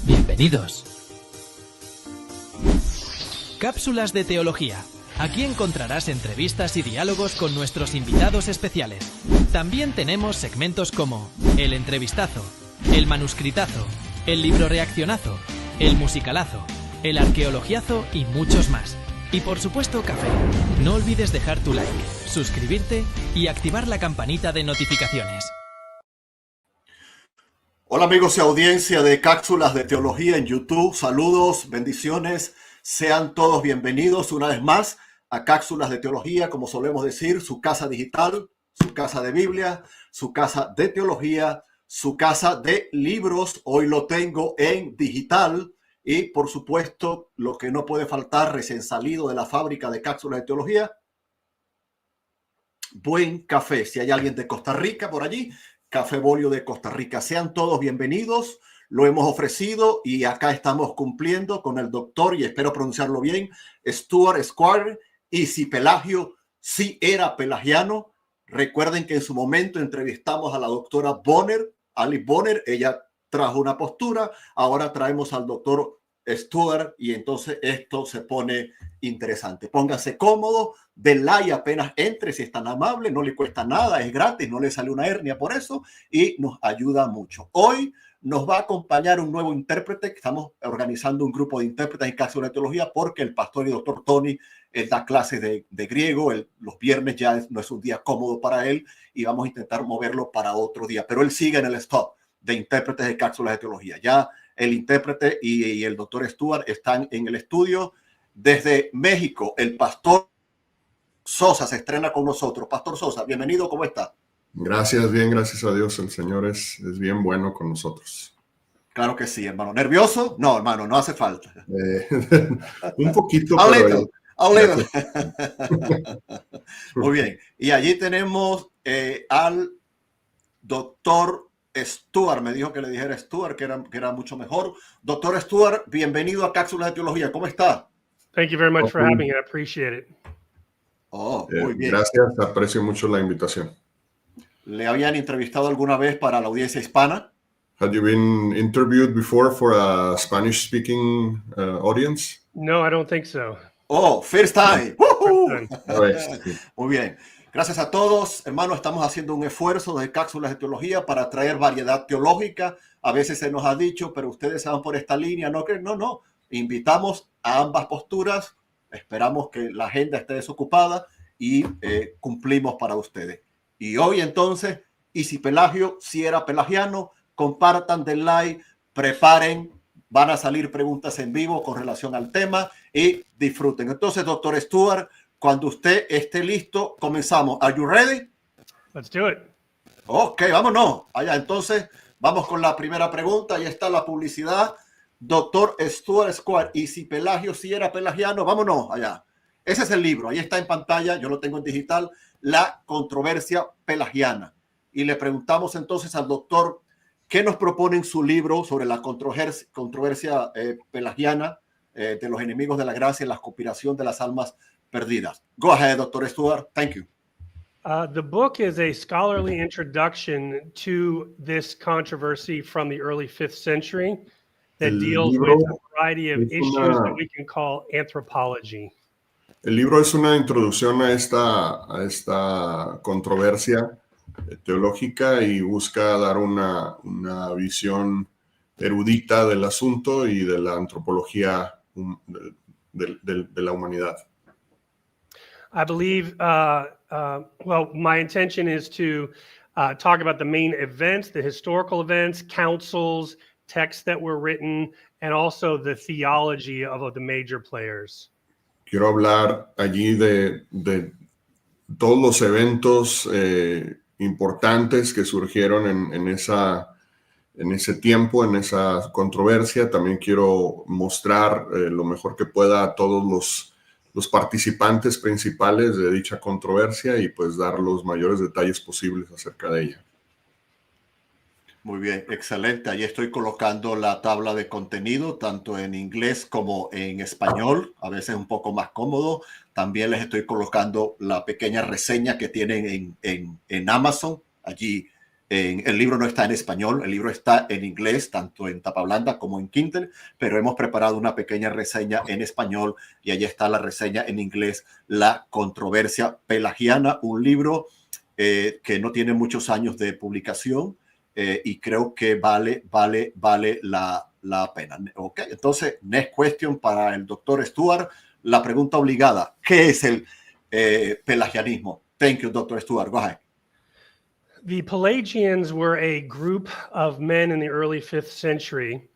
Bienvenidos. Cápsulas de Teología. Aquí encontrarás entrevistas y diálogos con nuestros invitados especiales. También tenemos segmentos como El Entrevistazo, El Manuscritazo, El Libro Reaccionazo, El Musicalazo, El Arqueologiazo y muchos más. Y por supuesto, café. No olvides dejar tu like, suscribirte y activar la campanita de notificaciones. Hola amigos y audiencia de Cápsulas de Teología en YouTube. Saludos, bendiciones. Sean todos bienvenidos una vez más a Cápsulas de Teología, como solemos decir, su casa digital, su casa de Biblia, su casa de teología, su casa de libros. Hoy lo tengo en digital y, por supuesto, lo que no puede faltar recién salido de la fábrica de Cápsulas de Teología, buen café. Si hay alguien de Costa Rica por allí, Café Bolio de Costa Rica. Sean todos bienvenidos. Lo hemos ofrecido y acá estamos cumpliendo con el doctor, y espero pronunciarlo bien, Stuart Squire. Y si Pelagio sí era pelagiano, recuerden que en su momento entrevistamos a la doctora Bonner, Alice Bonner. Ella trajo una postura. Ahora traemos al doctor Stuart y entonces esto se pone interesante. Póngase cómodo, den like apenas entre, si es tan amable, no le cuesta nada, es gratis, no le sale una hernia por eso y nos ayuda mucho. Hoy nos va a acompañar un nuevo intérprete. Estamos organizando un grupo de intérpretes en Cápsulas de Teología porque el pastor y doctor Tony da clases de griego. Los viernes ya no es un día cómodo para él y vamos a intentar moverlo para otro día, pero él sigue en el stop de intérpretes de Cápsulas de Teología. Ya el intérprete y el doctor Stuart están en el estudio. Desde México, el pastor Sosa se estrena con nosotros. Pastor Sosa, bienvenido, ¿cómo está? Gracias, bien, gracias a Dios. El Señor es bien bueno con nosotros. Claro que sí, hermano. ¿Nervioso? No, hermano, no hace falta. Un poquito, pero... little. Muy bien. Y allí tenemos al doctor Stuart. Me dijo que le dijera Stuart, que era mucho mejor. Doctor Stuart, bienvenido a Cápsulas de Teología. ¿Cómo está? Thank you very much for having me. I appreciate it. Oh, muy bien. Gracias, aprecio mucho la invitación. ¿Le habían entrevistado alguna vez para la audiencia hispana? Had you been interviewed before for a Spanish-speaking audience? No, I don't think so. Oh, first time. Muy bien. Gracias a todos, hermanos. Estamos haciendo un esfuerzo de Cápsulas de Teología para traer variedad teológica. A veces se nos ha dicho, pero ustedes se van por esta línea. No. Invitamos a ambas posturas. Esperamos que la agenda esté desocupada y cumplimos para ustedes. Y hoy entonces, y si Pelagio sí era pelagiano, compartan, den like, preparen. Van a salir preguntas en vivo con relación al tema y disfruten. Entonces, doctor Stuart, cuando usted esté listo, comenzamos. Are you ready? Let's do it. Ok, vámonos. Allá, entonces, vamos con la primera pregunta. Ahí está la publicidad. Doctor Stuart Squire, y si Pelagio sí era pelagiano, vámonos allá. Ese es el libro. Ahí está en pantalla. Yo lo tengo en digital. La controversia pelagiana. Y le preguntamos entonces al doctor, ¿qué nos propone en su libro sobre la controversia pelagiana de los enemigos de la gracia y la conspiración de las almas perdidas? Go ahead, Dr. Stuart. Thank you. The book is a scholarly introduction to this controversy from the early 5th century that deals with a variety of issues that we can call anthropology. El libro es una introducción a esta controversia teológica y busca dar una visión erudita del asunto y de la antropología de la humanidad. I believe, well, my intention is to talk about the main events, the historical events, councils, texts that were written, and also the theology of the major players. quiero hablar allí de todos los eventos importantes que surgieron en ese tiempo, en esa controversia. También quiero mostrar lo mejor que pueda a todos los participantes principales de dicha controversia y pues dar los mayores detalles posibles acerca de ella. Muy bien, excelente. Ahí estoy colocando la tabla de contenido, tanto en inglés como en español, a veces un poco más cómodo. También les estoy colocando la pequeña reseña que tienen en Amazon. Allí el libro no está en español, el libro está en inglés, tanto en tapa blanda como en Kindle, pero hemos preparado una pequeña reseña en español y allí está la reseña en inglés, La controversia pelagiana, un libro que no tiene muchos años de publicación. Y creo que vale la pena. Okay. Entonces, next question para el doctor Stuart. La pregunta obligada, ¿qué es el pelagianismo? Thank you, Dr. Stuart. Go ahead. The Pelagians were a group of men in the early 5th century.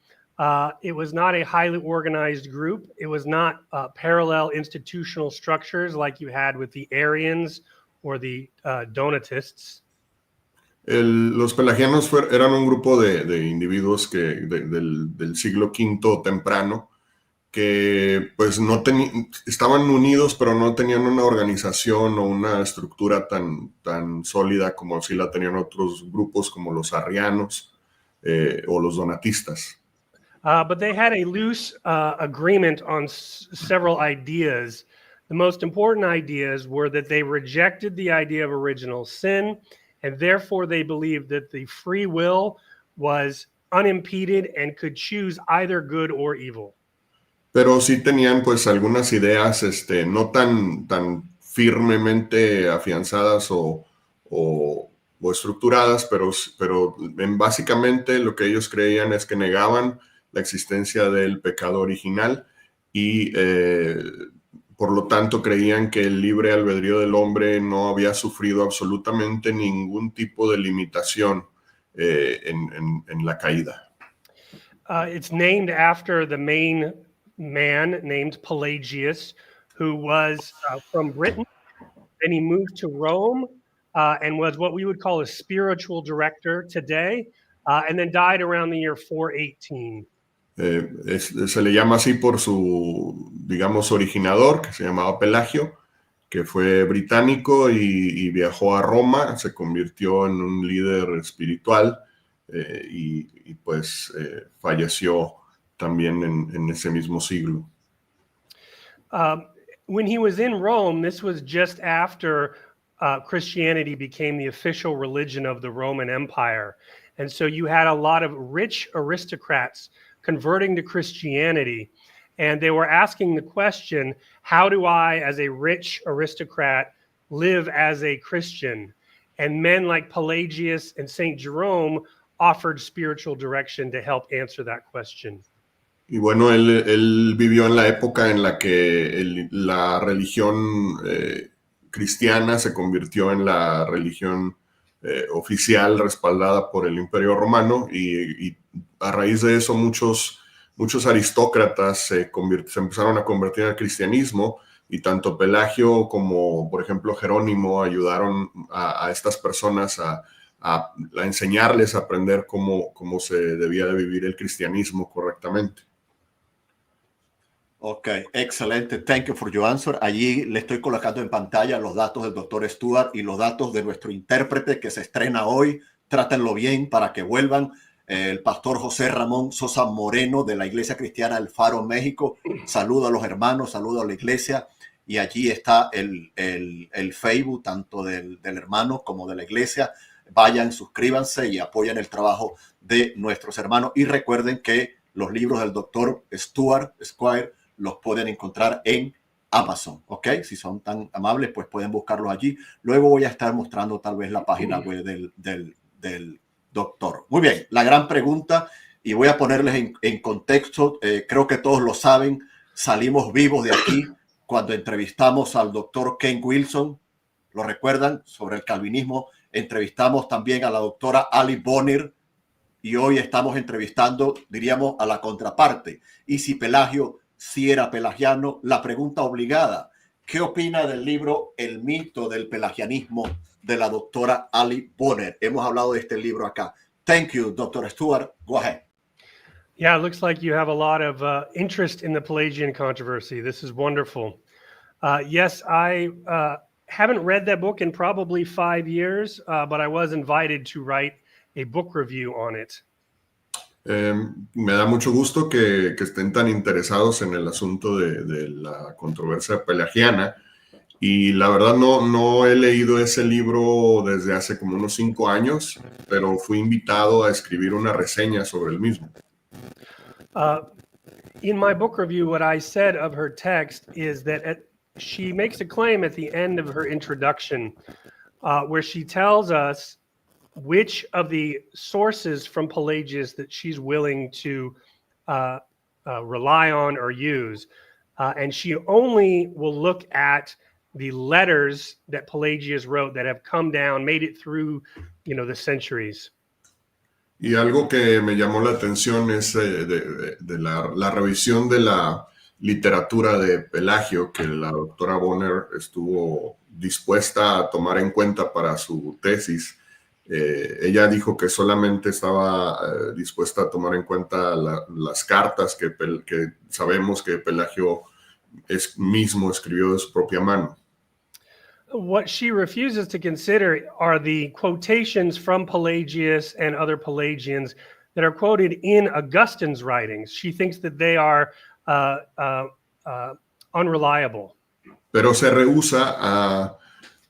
It was not a highly organized group. It was not parallel institutional structures like you had with the Arians or the Donatists. Los pelagianos eran un grupo de individuos del siglo V temprano que pues estaban unidos, pero no tenían una organización o una estructura tan sólida como si la tenían otros grupos como los arrianos o los donatistas. But they had a loose agreement on several ideas. The most important ideas were that they rejected the idea of original sin, and therefore they believed that the free will was unimpeded and could choose either good or evil. Pero sí tenían pues algunas ideas no tan firmemente afianzadas o estructuradas, pero básicamente lo que ellos creían es que negaban la existencia del pecado original y por lo tanto creían que el libre albedrío del hombre no había sufrido absolutamente ningún tipo de limitación en la caída. It's named after the main man named Pelagius, who was from Britain. Then he moved to Rome and was what we would call a spiritual director today, and then died around the year 418. Se le llama así por su, digamos, originador, que se llamaba Pelagio, que fue británico y viajó a Roma, se convirtió en un líder espiritual y pues falleció también en ese mismo siglo. When he was in Rome, this was just after Christianity became the official religion of the Roman Empire. And so you had a lot of rich aristocrats converting to Christianity. And they were asking the question, how do I, as a rich aristocrat, live as a Christian? And men like Pelagius and St. Jerome offered spiritual direction to help answer that question. Y bueno, él vivió en la época en la que la religión cristiana se convirtió en la religión oficial respaldada por el Imperio Romano y a raíz de eso muchos aristócratas se empezaron a convertir al cristianismo y tanto Pelagio como, por ejemplo, Jerónimo ayudaron a estas personas a enseñarles a aprender cómo se debía de vivir el cristianismo correctamente. Ok, excelente. Thank you for your answer. Allí le estoy colocando en pantalla los datos del doctor Stuart y los datos de nuestro intérprete que se estrena hoy. Trátenlo bien para que vuelvan. El pastor José Ramón Sosa Moreno de la Iglesia Cristiana El Faro, México. Saludo a los hermanos, saludo a la iglesia. Y allí está el Facebook, tanto del hermano como de la iglesia. Vayan, suscríbanse y apoyen el trabajo de nuestros hermanos. Y recuerden que los libros del doctor Stuart Squire los pueden encontrar en Amazon, ¿ok? Si son tan amables, pues pueden buscarlos allí. Luego voy a estar mostrando tal vez la página web del doctor. Muy bien, la gran pregunta, y voy a ponerles en contexto, creo que todos lo saben, salimos vivos de aquí cuando entrevistamos al doctor Ken Wilson, ¿lo recuerdan? Sobre el calvinismo. Entrevistamos también a la doctora Ali Bonner, y hoy estamos entrevistando, diríamos, a la contraparte. Y si Pelagio si era pelagiano. La pregunta obligada, ¿qué opina del libro El mito del pelagianismo de la doctora Ali Boner? Hemos hablado de este libro acá. Thank you, Dr. Stewart. Go ahead. Yeah, it looks like you have a lot of interest in the Pelagian controversy. This is wonderful. Yes, I haven't read that book in probably 5 years, but I was invited to write a book review on it. Me da mucho gusto que estén tan interesados en el asunto de la controversia pelagiana, y la verdad no he leído ese libro desde hace como unos 5 años, pero fui invitado a escribir una reseña sobre el mismo. In my book review, what I said of her text is that she makes a claim at the end of her introduction where she tells us which of the sources from Pelagius that she's willing to rely on or use. And she only will look at the letters that Pelagius wrote that have come down, made it through, the centuries. Y algo que me llamó la atención es de la revisión de la literatura de Pelagio, que la doctora Boner estuvo dispuesta a tomar en cuenta para su tesis. Ella dijo que solamente estaba dispuesta a tomar en cuenta las cartas que sabemos que Pelagio mismo escribió de su propia mano. What she refuses to consider are the quotations from Pelagius and other Pelagians that are quoted in Augustine's writings. She thinks that they are unreliable. Pero se rehúsa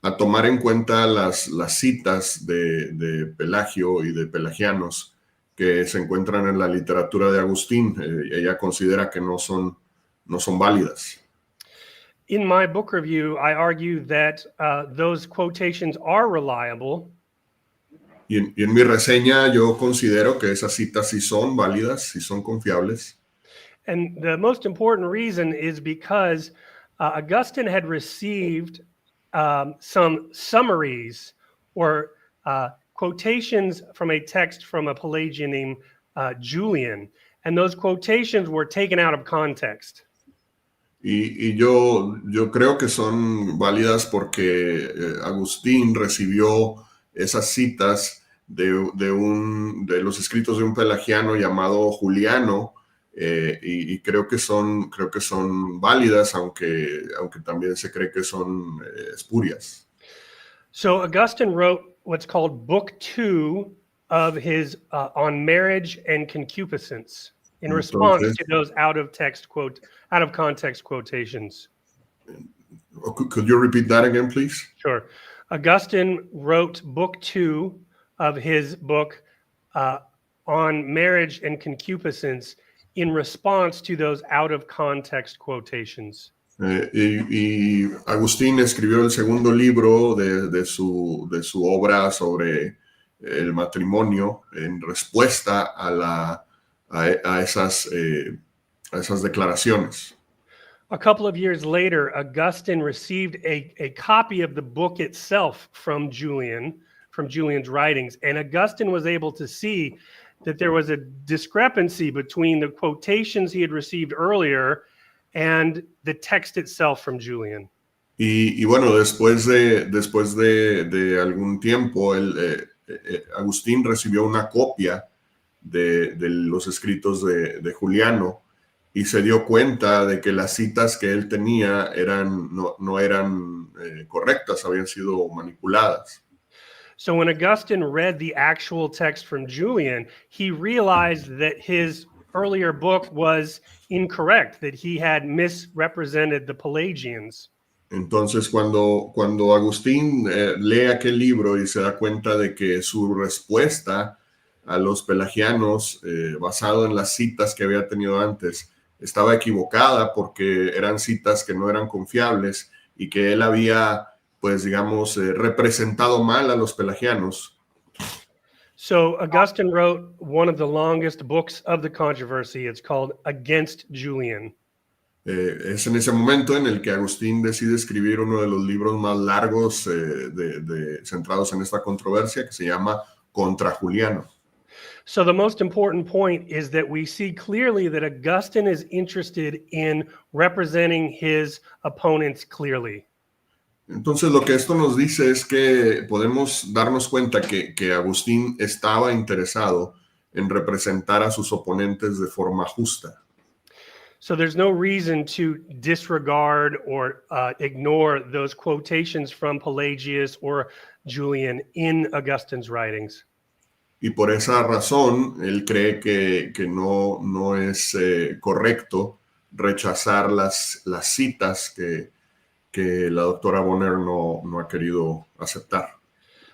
a tomar en cuenta las citas de Pelagio y de pelagianos que se encuentran en la literatura de Agustín. Ella considera que no son válidas. In my book review, I argue that those quotations are reliable. Y en mi reseña yo considero que esas citas sí son válidas, sí son confiables. And the most important reason is because Augustine had received some summaries or quotations from a text from a Pelagian named Julian. And those quotations were taken out of context. Y yo creo que son válidas porque Agustín recibió esas citas de los escritos de un pelagiano llamado Juliano, y creo que son válidas, aunque también se cree que son espurias. So Augustine wrote what's called Book 2 of his on marriage and concupiscence in response to those out of context quotations. Could you repeat that again, please? Sure. Augustine wrote Book 2 of his book on marriage and concupiscence in response to those out of context quotations. Y Agustín escribió el segundo libro de su obra sobre el matrimonio en respuesta a esas declaraciones. A couple of years later, Augustine received a copy of the book itself from Julian's writings, and Augustine was able to see that there was a discrepancy between the quotations he had received earlier and the text itself from Julian. Y bueno, después de algún tiempo, Agustín recibió una copia de los escritos de Juliano y se dio cuenta de que las citas que él tenía no eran correctas, habían sido manipuladas. So when Augustine read the actual text from Julian, he realized that his earlier book was incorrect, that he had misrepresented the Pelagians. Entonces, cuando Agustín lee aquel libro y se da cuenta de que su respuesta a los pelagianos, basado en las citas que había tenido antes, estaba equivocada porque eran citas que no eran confiables y que él había, pues digamos, representado mal a los pelagianos. So Augustine wrote one of the longest books of the controversy. It's called Against Julian. Es en ese momento en el que Agustín decide escribir uno de los libros más largos centrados en esta controversia, que se llama Contra Juliano. So the most important point is that we see clearly that Augustine is interested in representing his opponents clearly. Entonces lo que esto nos dice es que podemos darnos cuenta que Agustín estaba interesado en representar a sus oponentes de forma justa. So there's no reason to disregard or ignore those quotations from Pelagius or Julian in Augustine's writings. Y por esa razón, él cree que no es correcto rechazar las citas que la doctora Bonner no ha querido aceptar.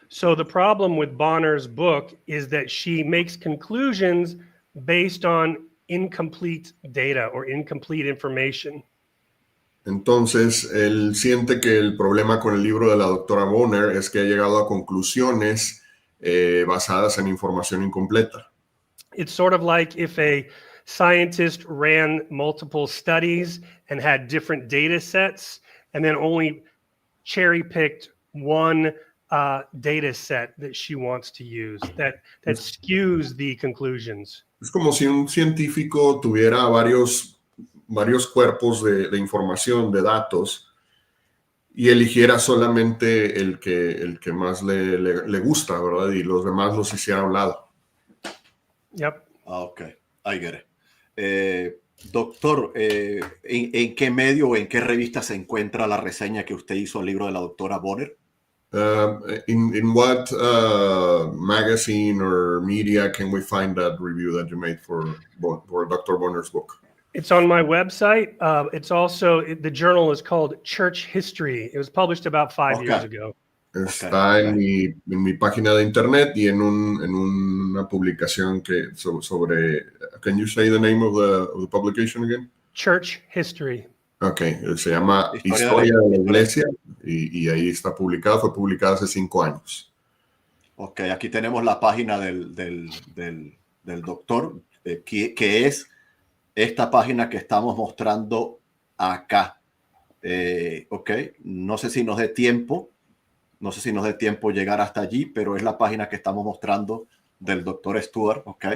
So the problem with Bonner's book is that she makes conclusions based on incomplete data or incomplete information. Entonces, él siente que el problema con el libro de la doctora Bonner es que ha llegado a conclusiones basadas en información incompleta. It's sort of like if a scientist ran multiple studies and had different data sets and then only cherry-picked one data set that she wants to use, that skews the conclusions. Es como si un científico tuviera varios cuerpos de información, de datos, y eligiera solamente el que más le gusta, ¿verdad? Y los demás los hiciera a un lado. Yep. Ok, I get it. Doctor, ¿en qué medio o en qué revista se encuentra la reseña que usted hizo al libro de la doctora Bonner? In what magazine or media can we find that review that you made for Dr. Bonner's book? It's on my website. It's also, the journal is called Church History. It was published about 5 years ago. Está en mi página de internet y en una publicación sobre. Can you say the name of the publication again? Church History. Okay, se llama Historia de la Iglesia y ahí está publicado. Fue publicado hace 5 años. Ok, aquí tenemos la página del doctor, que es esta página que estamos mostrando acá. Ok, no sé si nos dé tiempo llegar hasta allí, pero es la página que estamos mostrando del doctor Stuart. Ok,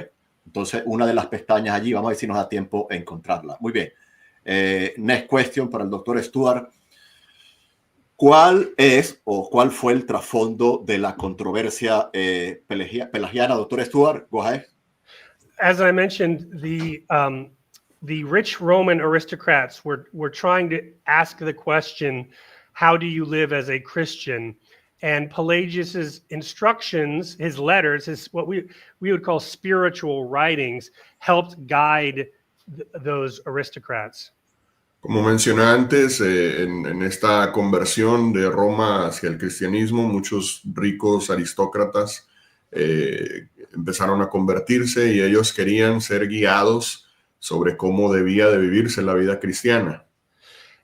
entonces una de las pestañas allí, vamos a ver si nos da tiempo a encontrarla. Muy bien. Next question para el doctor Stuart. ¿Cuál es o cuál fue el trasfondo de la controversia pelagiana, doctor Stuart? Go ahead. As I mentioned, the rich Roman aristocrats were trying to ask the question, how do you live as a Christian? And Pelagius's instructions, his letters, his what we would call spiritual writings, helped guide those aristocrats. Como mencioné antes, en esta conversión de Roma hacia el cristianismo, muchos ricos aristócratas empezaron a convertirse y ellos querían ser guiados sobre cómo debía de vivirse la vida cristiana.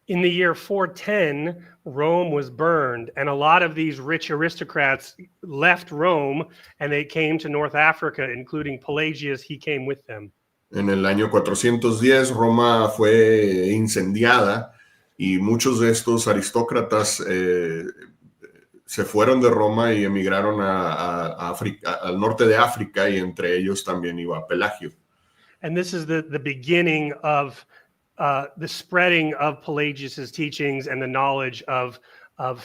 In the year 410, Rome was burned, and a lot of these rich aristocrats left Rome and they came to North Africa, including Pelagius. He came with them. En el año 410, Roma fue incendiada y muchos de estos aristócratas se fueron de Roma y emigraron a África, al norte de África, y entre ellos también iba Pelagio. And this is the beginning of the spreading of Pelagius's teachings and the knowledge of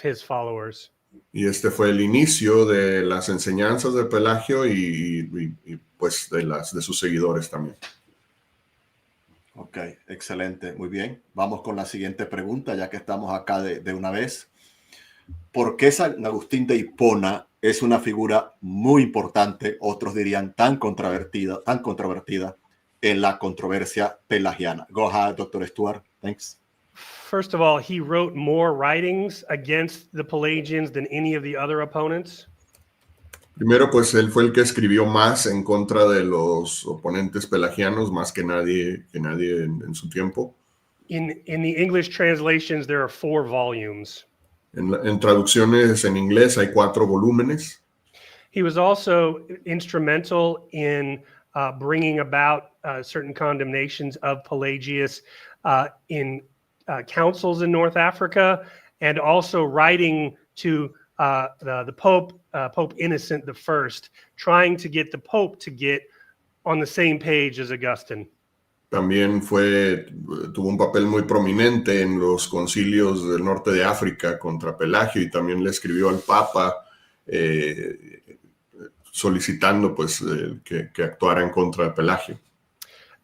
his followers. Y este fue el inicio de las enseñanzas de Pelagio y pues de sus seguidores también. Ok, excelente, muy bien. Vamos con la siguiente pregunta, ya que estamos acá de una vez. ¿Por qué San Agustín de Hipona es una figura muy importante, otros dirían tan controvertida en la controversia pelagiana? Go ahead, Dr. Stuart. Thanks. First of all, he wrote more writings against the Pelagians than any of the other opponents. Primero, pues él fue el que escribió más en contra de los oponentes pelagianos, más que nadie en su tiempo. In the English translations, there are 4 volumes. En traducciones en inglés hay 4 volúmenes. He was also instrumental in bringing about certain condemnations of Pelagius in councils in North Africa, and also writing to the Pope, Pope Innocent I, trying to get the Pope to get on the same page as Augustine. También tuvo un papel muy prominente en los concilios del norte de África contra Pelagio y también le escribió al Papa solicitando pues que actuara en contra de Pelagio.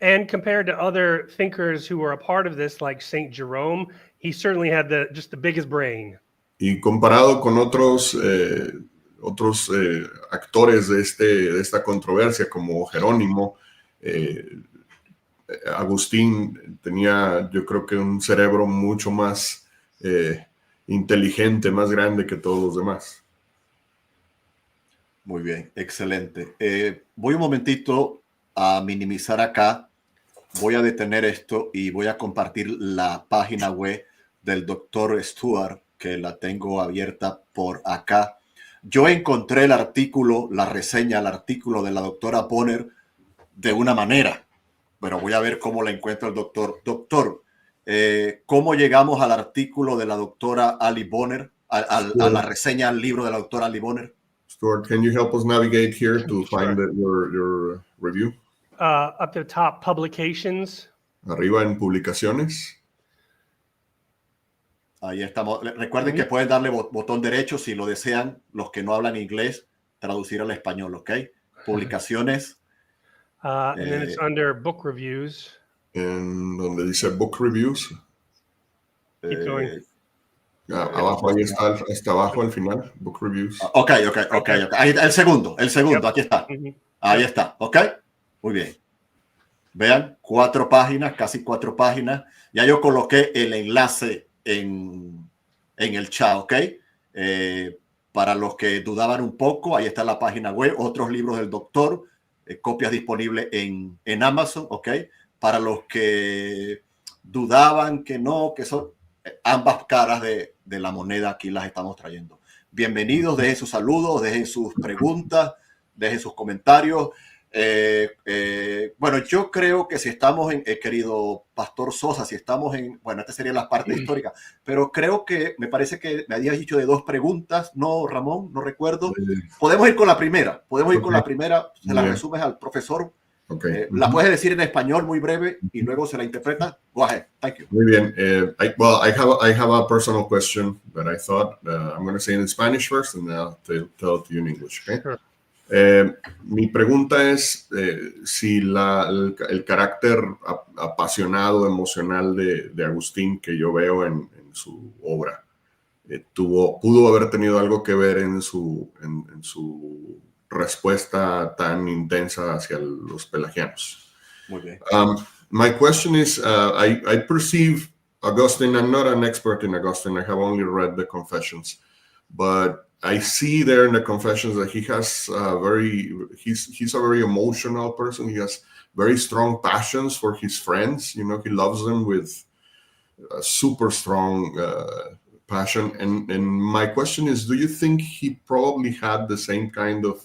And compared to other thinkers who were a part of this, like Saint Jerome, he certainly had just the biggest brain. Y comparado con otros actores de esta controversia como Jerónimo, Agustín tenía, yo creo que un cerebro mucho más inteligente, más grande que todos los demás. Muy bien, excelente. Voy un momentito a minimizar acá. Voy a detener esto y voy a compartir la página web del doctor Stuart, que la tengo abierta por acá. Yo encontré el artículo, la reseña, el artículo de la doctora Bonner de una manera, pero voy a ver cómo la encuentra el doctor. Doctor, ¿cómo llegamos al artículo de la doctora Ali Bonner, a la reseña al libro de la doctora Ali Bonner? Stuart, can you help us navigate here to find your review? Up to the top, publications. Arriba en publicaciones. Ahí estamos. Recuerden que pueden darle botón derecho si lo desean, los que no hablan inglés, traducir al español, ¿ok? Publicaciones. And then it's under book reviews. En donde dice book reviews. Keep going. Abajo, ahí está, hasta abajo al final, book reviews. Ok. Ahí, el segundo, Yep. aquí está. Ahí está, ¿ok? Muy bien. Vean, 4 páginas, casi 4 páginas. Ya yo coloqué el enlace en el chat, ¿ok? Para los que dudaban un poco, ahí está la página web, otros libros del doctor, copias disponibles en Amazon, ¿ok? Para los que dudaban que no, que son ambas caras de la moneda, aquí las estamos trayendo. Bienvenidos, dejen sus saludos, dejen sus preguntas, dejen sus comentarios. Bueno, yo creo que si estamos querido Pastor Sosa, si estamos bueno, esta sería la parte histórica, pero creo que me parece que me habías dicho de 2 preguntas, ¿no, Ramón? No recuerdo. Podemos ir con la primera, se la resumes al profesor. Okay. La puedes decir en español muy breve y luego se la interpreta. Go ahead. Thank you. Muy bien. I have a personal question that I thought I'm going to say in Spanish first and then I'll tell it to you in English. Okay? Sure. Mi pregunta es si el carácter apasionado, emocional de Agustín que yo veo en su obra pudo haber tenido algo que ver en su respuesta tan intensa hacia los pelagianos. Muy bien. My question is, I perceive Augustine, I'm not an expert in Augustine, I have only read the Confessions, but I see there in the Confessions that he's a very emotional person. He has very strong passions for his friends. You know, he loves them with a super strong passion. And my question is, do you think he probably had the same kind of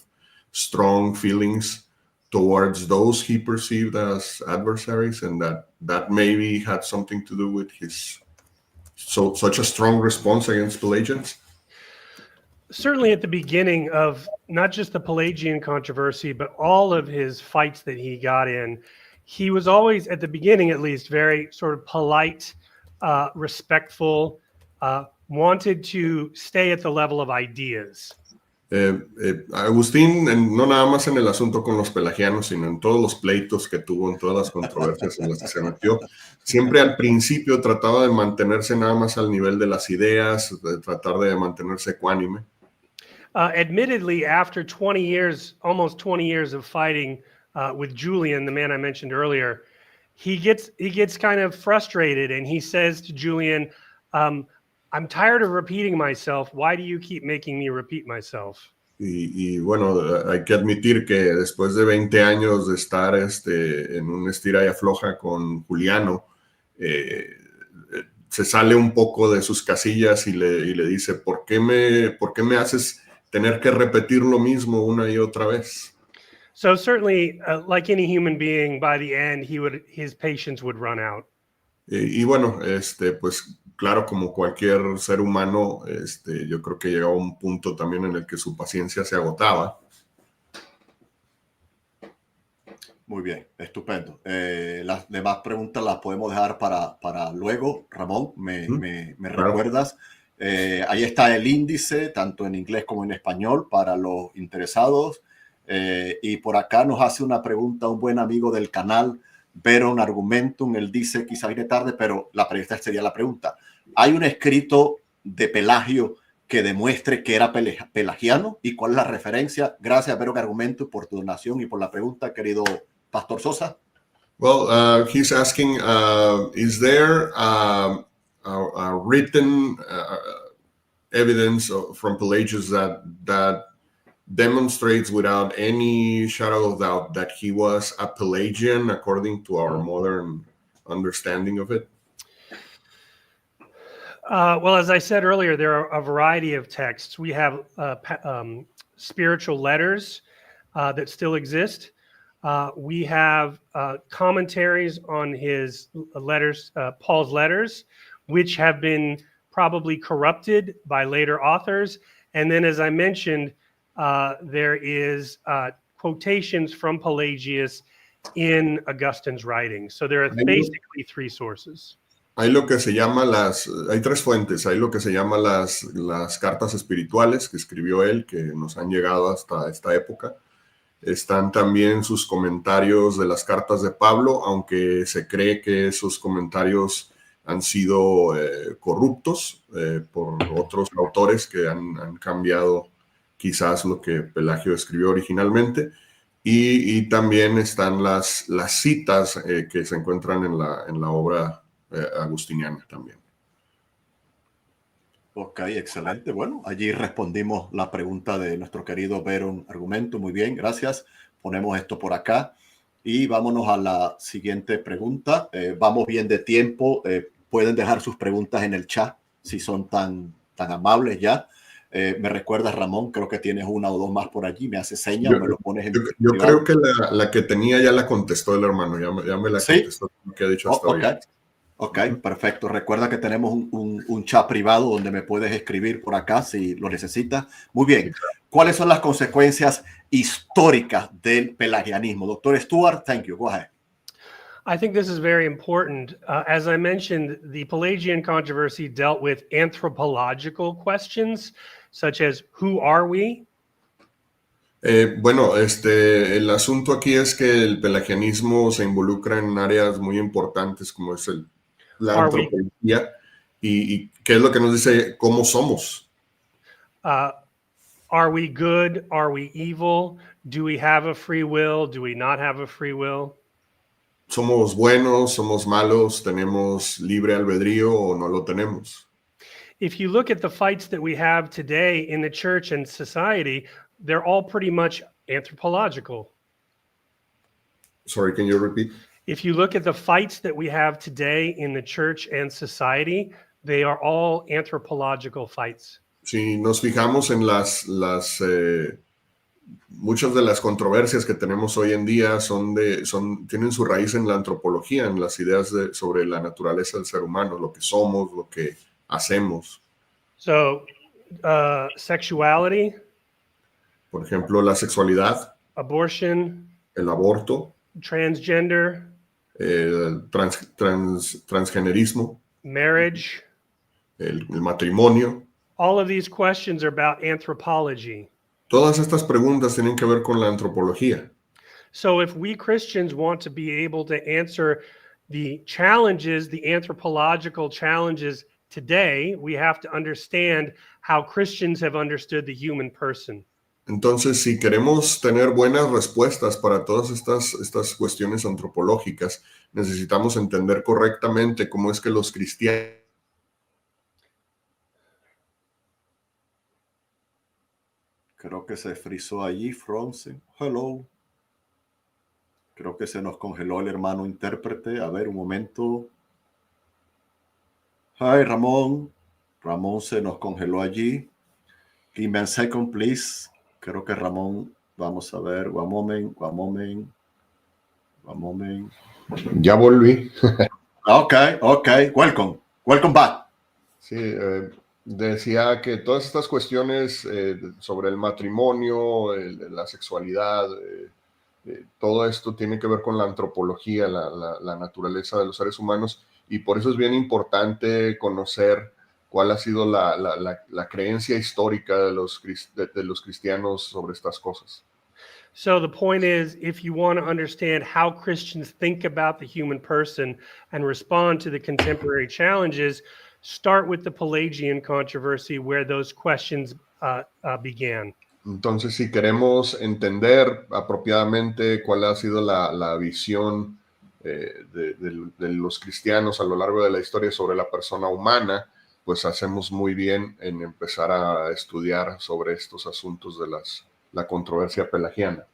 strong feelings towards those he perceived as adversaries, and that maybe had something to do with his such a strong response against Pelagians? Certainly at the beginning of not just the Pelagian controversy, but all of his fights that he got in, he was always, at the beginning at least, very sort of polite, respectful, wanted to stay at the level of ideas. Agustín, no nada más en el asunto con los pelagianos, sino en todos los pleitos que tuvo, en todas las controversias en las que se metió, siempre al principio trataba de mantenerse nada más al nivel de las ideas, de tratar de mantenerse ecuánime. Admittedly, after 20 years, almost 20 years of fighting with Julian, the man I mentioned earlier, he gets kind of frustrated, and he says to Julian, I'm tired of repeating myself. Why do you keep making me repeat myself? Y bueno, hay que admitir que después de 20 años de estar en un estira y afloja con Juliano, se sale un poco de sus casillas y le dice, ¿por qué me haces tener que repetir lo mismo una y otra vez? So certainly, like any human being, by the end, his patience would run out. Y bueno, pues claro, como cualquier ser humano, yo creo que llegaba a un punto también en el que su paciencia se agotaba. Muy bien, estupendo. Las demás preguntas las podemos dejar para luego. Ramón, me Claro. recuerdas. Ahí está el índice, tanto en inglés como en español, para los interesados. Y por acá nos hace una pregunta un buen amigo del canal, Veron Argumentum. Él dice, quizás viene tarde, pero esta sería la pregunta. ¿Hay un escrito de Pelagio que demuestre que era pelagiano? ¿Y cuál es la referencia? Gracias, Veron Argumentum, por tu donación y por la pregunta, querido Pastor Sosa. Well, he's asking, is there a written evidence from Pelagius that demonstrates without any shadow of doubt that he was a Pelagian according to our modern understanding of it? Well, as I said earlier, there are a variety of texts. We have spiritual letters that still exist. We have commentaries on his letters, Paul's letters, which have been probably corrupted by later authors. And then, as I mentioned, there is quotations from Pelagius in Augustine's writings. So there are basically three sources. Hay lo que se llama hay tres fuentes. Hay lo que se llama las cartas espirituales que escribió él, que nos han llegado hasta esta época. Están también sus comentarios de las cartas de Pablo, aunque se cree que esos comentarios han sido corruptos por otros autores que han cambiado quizás lo que Pelagio escribió originalmente. Y también están las citas que se encuentran en la obra agustiniana también. Ok, excelente. Bueno, allí respondimos la pregunta de nuestro querido Veron Argumento. Muy bien, gracias. Ponemos esto por acá y vámonos a la siguiente pregunta. Vamos bien de tiempo. Pueden dejar sus preguntas en el chat si son tan amables ya. Me recuerdas, Ramón, creo que tienes una o dos más por allí. Me hace señas o me lo pones en yo creo que la que tenía ya la contestó el hermano. Ya me la contestó lo que ha dicho hasta hoy. Ok, perfecto. Recuerda que tenemos un chat privado donde me puedes escribir por acá si lo necesitas. Muy bien. ¿Cuáles son las consecuencias históricas del pelagianismo? Doctor Stuart, thank you. Go ahead. I think this is very important. As I mentioned, the Pelagian controversy dealt with anthropological questions, such as who are we? Bueno, el asunto aquí es que el pelagianismo se involucra en áreas muy importantes como es la antropología y qué es lo que nos dice cómo somos. Are we good? Are we evil? Do we have a free will? Do we not have a free will? ¿Somos buenos? ¿Somos malos? ¿Tenemos libre albedrío o no lo tenemos? If you look at the fights that we have today in the church and society, they're all pretty much anthropological. Sorry, can you repeat? If you look at the fights that we have today in the church and society, they are all anthropological fights. Si nos fijamos en muchas de las controversias que tenemos hoy en día tienen su raíz en la antropología, en las ideas sobre la naturaleza del ser humano, lo que somos, lo que hacemos. So, sexuality. Por ejemplo, la sexualidad. Abortion. El aborto. Transgender. El transgenerismo. Marriage. El matrimonio. All of these questions are about anthropology. Todas estas preguntas tienen que ver con la antropología. So if we Christians want to be able to answer the challenges, the anthropological challenges today, we have to understand how Christians have understood the human person. Entonces, si queremos tener buenas respuestas para todas estas cuestiones antropológicas, necesitamos entender correctamente cómo es que los cristianos. Creo que se frizó allí, Fronsen. Hello. Creo que se nos congeló el hermano intérprete. A ver, un momento. Hi, Ramón. Ramón se nos congeló allí. Give me a second, please. Creo que Ramón, vamos a ver. One moment. Ya volví. Ok. Welcome back. Sí, decía que todas estas cuestiones sobre el matrimonio, la sexualidad, todo esto tiene que ver con la antropología, la naturaleza de los seres humanos, y por eso es bien importante conocer cuál ha sido la creencia histórica de los cristianos sobre estas cosas. So the point is, if you want to understand how Christians think about the human person and respond to the contemporary challenges, start with the Pelagian controversy where those questions began. Entonces, si queremos entender apropiadamente cuál ha sido la visión de los cristianos a lo largo de la historia sobre la persona humana, pues hacemos muy bien en empezar a estudiar sobre estos asuntos de la controversia pelagiana.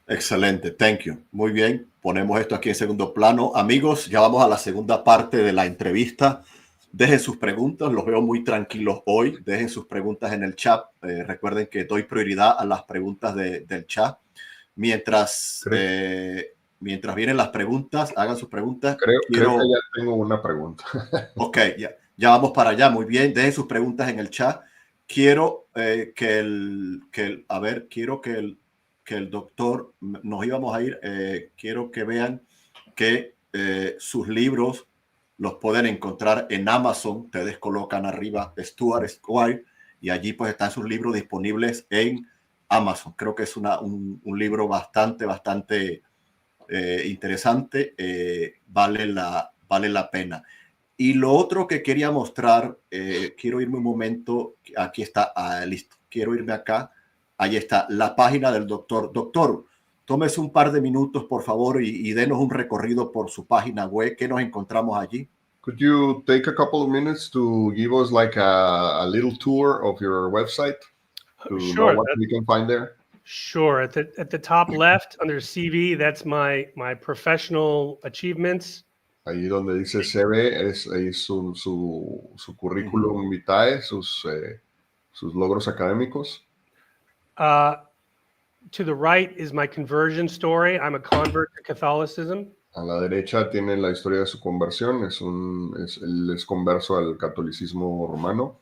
Excelente, thank you. Muy bien, ponemos esto aquí en segundo plano. Amigos, ya vamos a la segunda parte de la entrevista. Dejen sus preguntas, los veo muy tranquilos hoy. Dejen sus preguntas en el chat. Recuerden que doy prioridad a las preguntas del chat. Mientras vienen las preguntas, hagan sus preguntas. Creo que ya tengo una pregunta. Ok, ya vamos para allá. Muy bien, dejen sus preguntas en el chat. Quiero que el doctor, nos íbamos a ir, quiero que vean que sus libros los pueden encontrar en Amazon. Ustedes colocan arriba Stuart Squire y allí pues están sus libros disponibles en Amazon. Creo que es un libro bastante interesante, vale la pena. Y lo otro que quería mostrar, quiero irme un momento, aquí está, listo, quiero irme acá, ahí está la página del doctor. Doctor, tómese un par de minutos, por favor, y denos un recorrido por su página web. ¿Qué nos encontramos allí? Could you take a couple of minutes to give us like a little tour of your website to Sure, know what we can find there? Sure. At the top left under CV, that's my professional achievements. Ahí donde dice CV es su currículum vitae, sus logros académicos. To the right is my conversion story. I'm a convert to Catholicism. A la derecha tiene la historia de su conversión. Él es converso al catolicismo romano.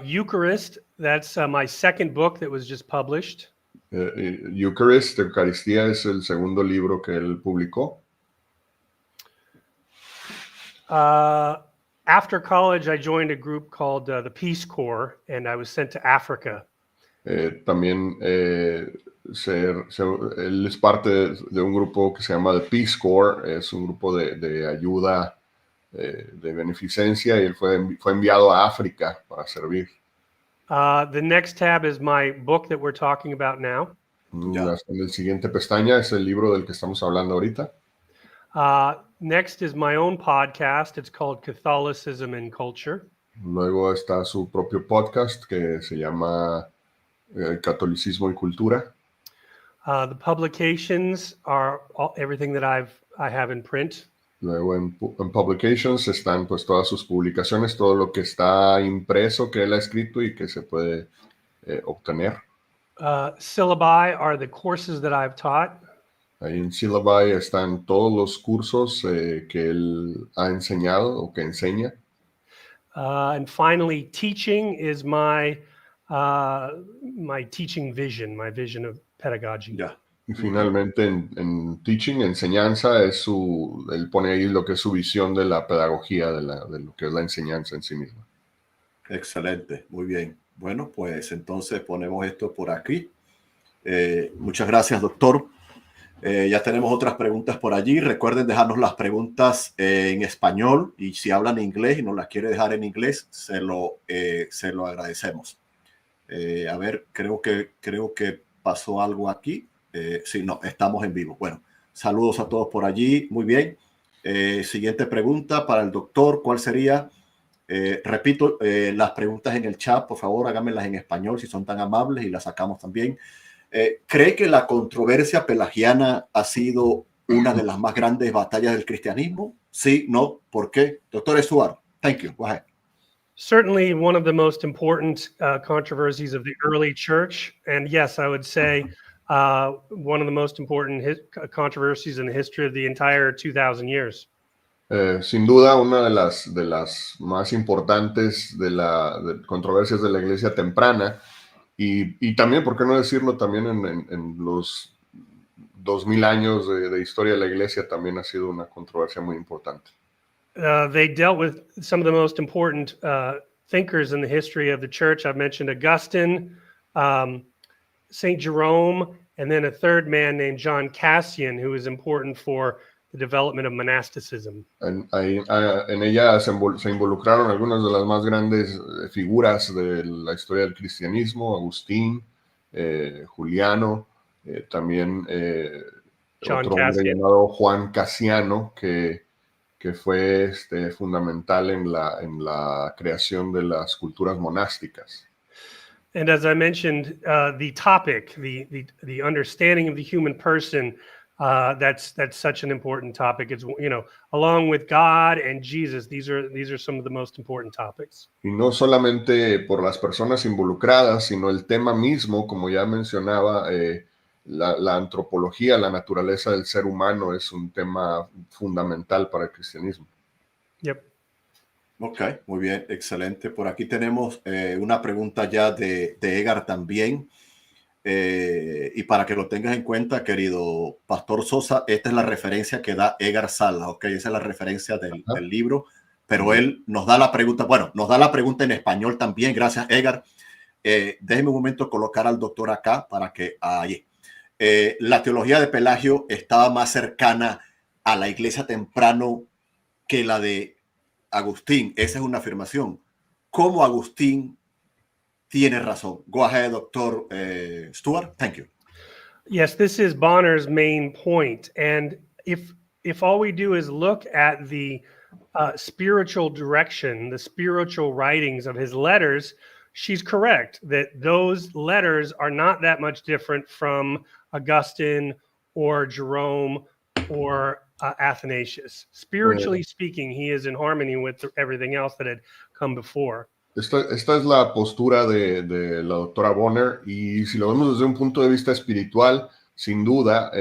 Eucharist, that's my second book that was just published. Eucharist, Eucaristía, es el segundo libro que él publicó. After college, I joined a group called the Peace Corps, and I was sent to Africa. También él es parte de un grupo que se llama The Peace Corps, es un grupo de ayuda, de beneficencia, y él fue enviado a África para servir. The next tab is my book that we're talking about now. En el siguiente pestaña es el libro del que estamos hablando ahorita. Next is my own podcast. It's called Catholicism and Culture. Luego está su propio podcast que se llama Catolicismo y Cultura. The publications are everything that I have in print. Luego en Publications están pues todas sus publicaciones, todo lo que está impreso que él ha escrito y que se puede obtener. Syllabi are the courses that I've taught. Ahí en Syllabi están todos los cursos que él ha enseñado o que enseña. And finally, teaching is my teaching vision, my vision of pedagogy. Yeah. Y finalmente en teaching, enseñanza, él pone ahí lo que es su visión de la pedagogía, de lo que es la enseñanza en sí misma. Excelente, muy bien. Bueno, pues entonces ponemos esto por aquí. Muchas gracias, doctor. Ya tenemos otras preguntas por allí. Recuerden dejarnos las preguntas en español, y si hablan inglés y nos las quiere dejar en inglés, se lo agradecemos. A ver, creo que pasó algo aquí. Sí, no, estamos en vivo. Bueno, saludos a todos por allí. Muy bien. Siguiente pregunta para el doctor. ¿Cuál sería? Repito, las preguntas en el chat, por favor, háganmelas en español si son tan amables y las sacamos también. ¿Cree que la controversia pelagiana ha sido una de las más grandes batallas del cristianismo? Sí, no, ¿por qué? Doctor Stuart, thank you. Go ahead. Certainly one of the most important controversies of the early church. And yes, I would say one of the most important controversies in the history of the entire 2,000 years. Sin duda, una de las más importantes de controversias de la iglesia temprana, Y también, ¿por qué no decirlo? También en los 2000 años de historia de la iglesia también ha sido una controversia muy importante. They dealt with some of the most important thinkers in the history of the church. I've mentioned Augustine, St. Jerome, and then a third man named John Cassian, who is important for the development of monasticism. En ella se involucraron algunas de las más grandes figuras de la historia del cristianismo: Agustín, Juliano, también John otro hombre Cassian. llamado Juan Casiano, que fue fundamental en la creación de las culturas monásticas. And as I mentioned, the topic, the understanding of the human person, that's such an important topic. It's, you know, along with God and Jesus, these are some of the most important topics. Y no solamente por las personas involucradas, sino el tema mismo, como ya mencionaba, la antropología, la naturaleza del ser humano es un tema fundamental para el cristianismo. Yep. Ok, muy bien, excelente. Por aquí tenemos una pregunta ya de Edgar también. Y para que lo tengas en cuenta, querido Pastor Sosa, esta es la referencia que da Edgar Salas, ok, esa es la referencia del libro, pero él nos da la pregunta, bueno, nos da la pregunta en español también, gracias Edgar. Déjeme un momento colocar al doctor acá para que allí. La teología de Pelagio estaba más cercana a la iglesia temprano que la de Agustín. Esa es una afirmación. ¿Cómo Agustín tiene razón? Go ahead, Dr. Stuart. Thank you. Yes, this is Bonner's main point. And if all we do is look at the spiritual direction, the spiritual writings of his letters, she's correct that those letters are not that much different from Augustine or Jerome or Athanasius. Spiritually speaking, he is in harmony with everything else that had come before. Esta es la postura de la doctora Bonner, y si lo vemos desde un punto de vista espiritual, sin duda,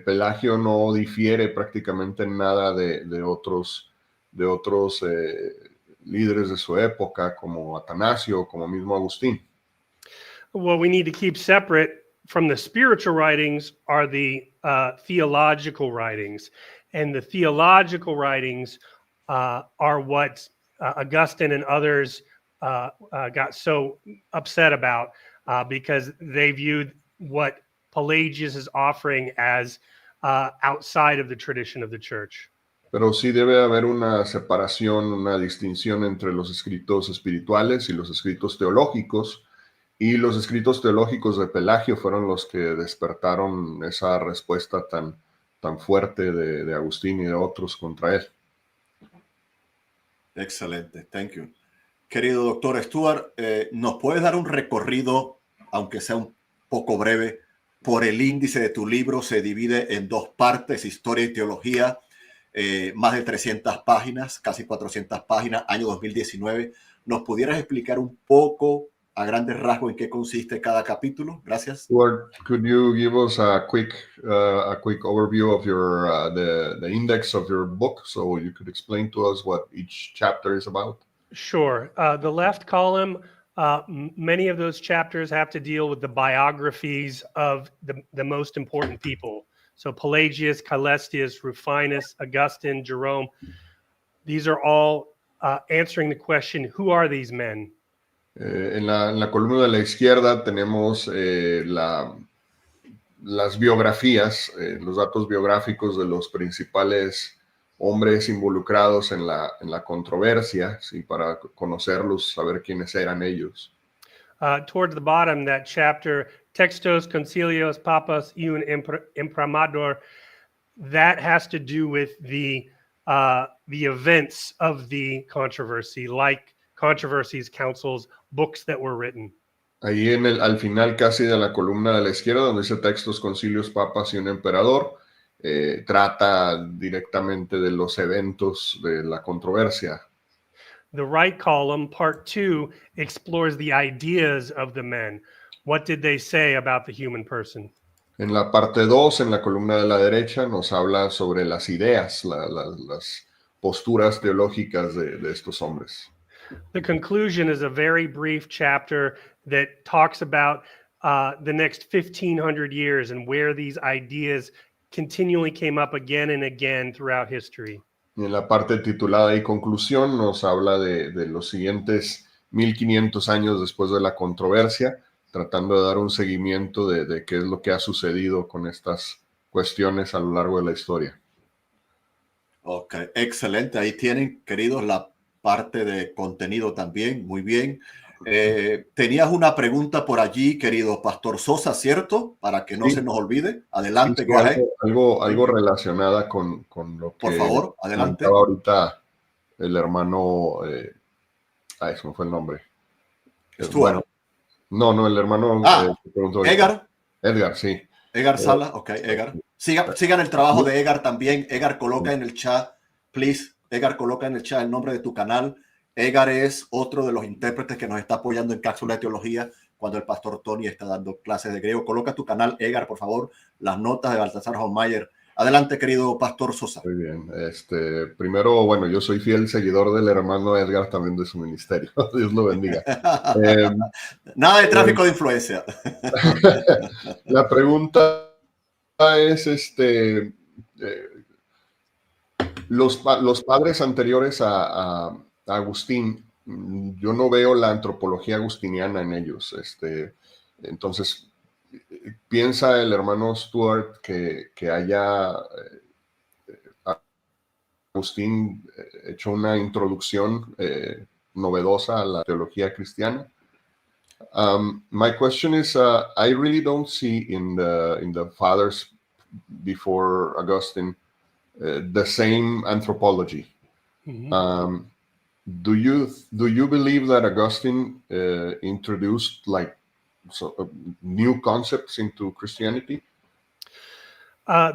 Pelagio no difiere prácticamente en nada de otros líderes de su época, como Atanasio, como mismo Agustín. What we need to keep separate from the spiritual writings are the theological writings. And the theological writings are what Augustine and others got so upset about because they viewed what Pelagius is offering as outside of the tradition of the church. Pero sí debe haber una separación, una distinción entre los escritos espirituales y los escritos teológicos. Y los escritos teológicos de Pelagio fueron los que despertaron esa respuesta tan fuerte de Agustín y de otros contra él. Excelente, thank you. Querido doctor Stuart, ¿nos puedes dar un recorrido, aunque sea un poco breve, por el índice de tu libro? Se divide en dos partes, historia y teología, más de 300 páginas, casi 400 páginas, año 2019. ¿Nos pudieras explicar un poco a grandes rasgos en qué consiste cada capítulo? Gracias. Stuart, could you give us a quick overview of your the index of your book, so you could explain to us what each chapter is about? Sure. The left column, many of those chapters have to deal with the biographies of the most important people. So Pelagius, Caelestius, Rufinus, Augustine, Jerome. These are all answering the question, who are these men? En la columna de la izquierda tenemos las biografías, los datos biográficos de los principales hombres involucrados en la controversia, ¿sí? Para conocerlos, saber quiénes eran ellos. Towards the bottom, that chapter, Textos Concilios Papas y un Imprimador, that has to do with the events of the controversy, like controversies, councils, books that were written. Ahí al final casi de la columna de la izquierda, donde dice Textos, Concilios, Papas y un Emperador, trata directamente de los eventos de la controversia. The right column, part 2, explores the ideas of the men. What did they say about the human person? En la parte 2, en la columna de la derecha, nos habla sobre las ideas, las posturas teológicas de estos hombres. The conclusion is a very brief chapter that talks about the next 1,500 years and where these ideas continually came up again and again throughout history. Y en la parte titulada y conclusión nos habla de los siguientes 1500 años después de la controversia, tratando de dar un seguimiento de qué es lo que ha sucedido con estas cuestiones a lo largo de la historia. Ok, excelente. Ahí tienen, queridos, la parte de contenido también. Muy bien. Tenías una pregunta por allí, querido Pastor Sosa, ¿cierto? Para que no Sí. se nos olvide. Adelante, Sí, go ahead. algo relacionada con lo que Por favor, adelante. comentaba ahorita el hermano, se me fue el nombre. Stuart. No, el hermano que preguntó ahorita. Edgar. Edgar, sí. Edgar Sala, ok, Edgar. Sigan el trabajo de Edgar también. Edgar, coloca en el chat, please. Edgar, coloca en el chat el nombre de tu canal. Edgar es otro de los intérpretes que nos está apoyando en Cápsula de Teología cuando el pastor Tony está dando clases de griego. Coloca tu canal, Edgar, por favor, las notas de Baltasar Hoffmeier. Adelante, querido Pastor Sosa. Muy bien. Primero, bueno, yo soy fiel seguidor del hermano Edgar, también de su ministerio. Dios lo bendiga. Nada de tráfico de influencia. La pregunta es, los padres anteriores a Agustín, yo no veo la antropología agustiniana en ellos. Entonces, piensa el hermano Stuart que haya Agustín hecho una introducción novedosa a la teología cristiana. My question is, I really don't see in the fathers before Augustine the same anthropology. Mm-hmm. Do you believe that Augustine introduced new concepts into Christianity?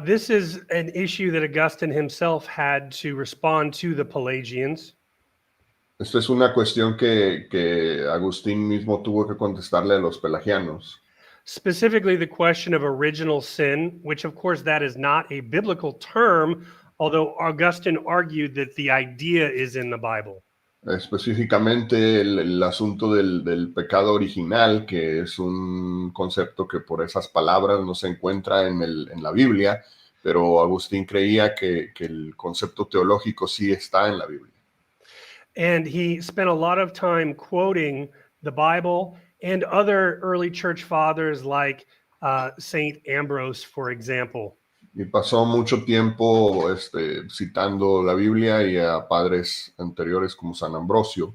This is an issue that Augustine himself had to respond to the Pelagians. Esta es una cuestión que Agustín mismo tuvo que contestarle a los pelagianos. Specifically, the question of original sin, which of course that is not a biblical term, although Augustine argued that the idea is in the Bible. Específicamente el asunto del pecado original, que es un concepto que por esas palabras no se encuentra en la Biblia, pero Agustín creía que el concepto teológico sí está en la Biblia. And he spent a lot of time quoting the Bible and other early church fathers like Saint Ambrose, for example. Y pasó mucho tiempo citando la Biblia y a padres anteriores como San Ambrosio.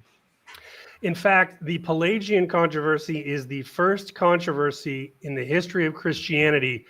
In fact, the Pelagian controversy is the first controversy in the history of Christianity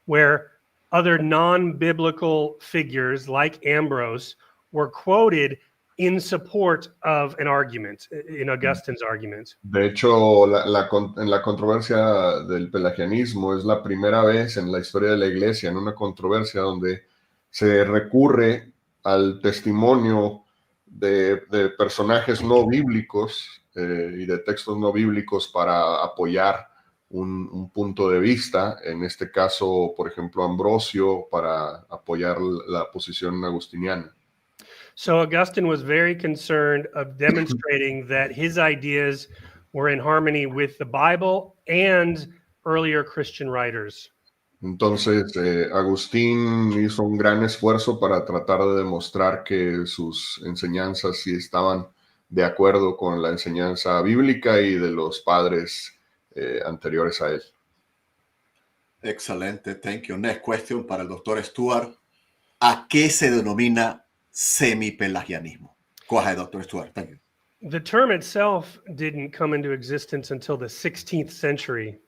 where other non-biblical figures like Ambrose were quoted in support of an argument, in Augustine's argument. De hecho, en la controversia del pelagianismo es la primera vez en la historia de la iglesia, en una controversia donde se recurre al testimonio de personajes no bíblicos y de textos no bíblicos para apoyar un punto de vista. En este caso, por ejemplo, Ambrosio para apoyar la posición agustiniana. So Augustine was very concerned of demonstrating that his ideas were in harmony with the Bible and earlier Christian writers. Entonces, Agustín hizo un gran esfuerzo para tratar de demostrar que sus enseñanzas sí estaban de acuerdo con la enseñanza bíblica y de los padres anteriores a él. Excelente, thank you. Next question para el doctor Stuart. ¿A qué se denomina semipelagianismo? Go ahead, Dr. Stuart. Thank you. The term itself didn't come into existence until the 16th century.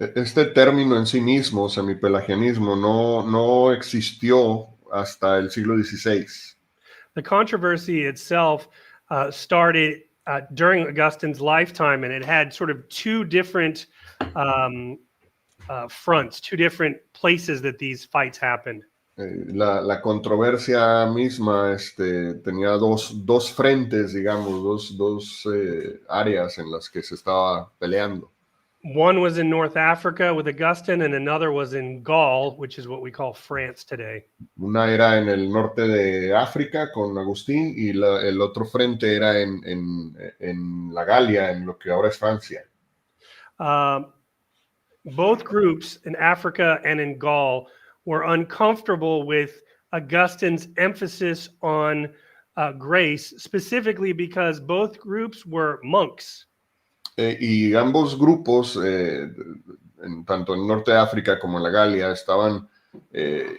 Este término en sí mismo, semipelagianismo, no existió hasta el siglo XVI. The controversy itself started during Augustine's lifetime, and it had sort of two different fronts, two different places that these fights happened. La controversia misma tenía dos frentes, digamos, dos áreas en las que se estaba peleando. One was in North Africa with Augustine, and another was in Gaul, which is what we call France today. Una era en el norte de África con Agustín y el otro frente era en la Galia, en lo que ahora es Francia. Both groups in Africa and in Gaul were uncomfortable with Augustine's emphasis on grace, specifically because both groups were monks. Y ambos grupos, tanto en el norte de África como en la Galia, estaban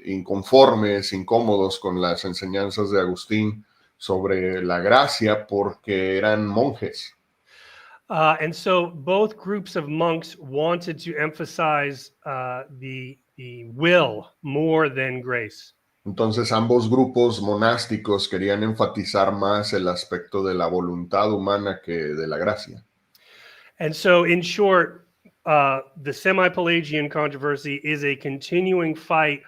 inconformes, incómodos con las enseñanzas de Agustín sobre la gracia porque eran monjes. And so both groups of monks wanted to emphasize the will more than grace. Entonces ambos grupos monásticos querían enfatizar más el aspecto de la voluntad humana que de la gracia. And so, in short, the semi-Pelagian controversy is a continuing fight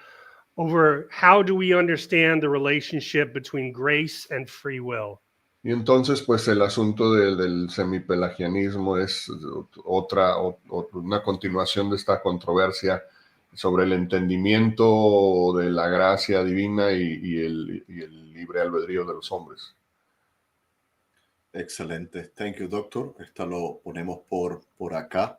over how do we understand the relationship between grace and free will. Y entonces, pues el asunto del semipelagianismo es una continuación de esta controversia sobre el entendimiento de la gracia divina y el libre albedrío de los hombres. Excelente. Thank you, doctor. Esta lo ponemos por acá.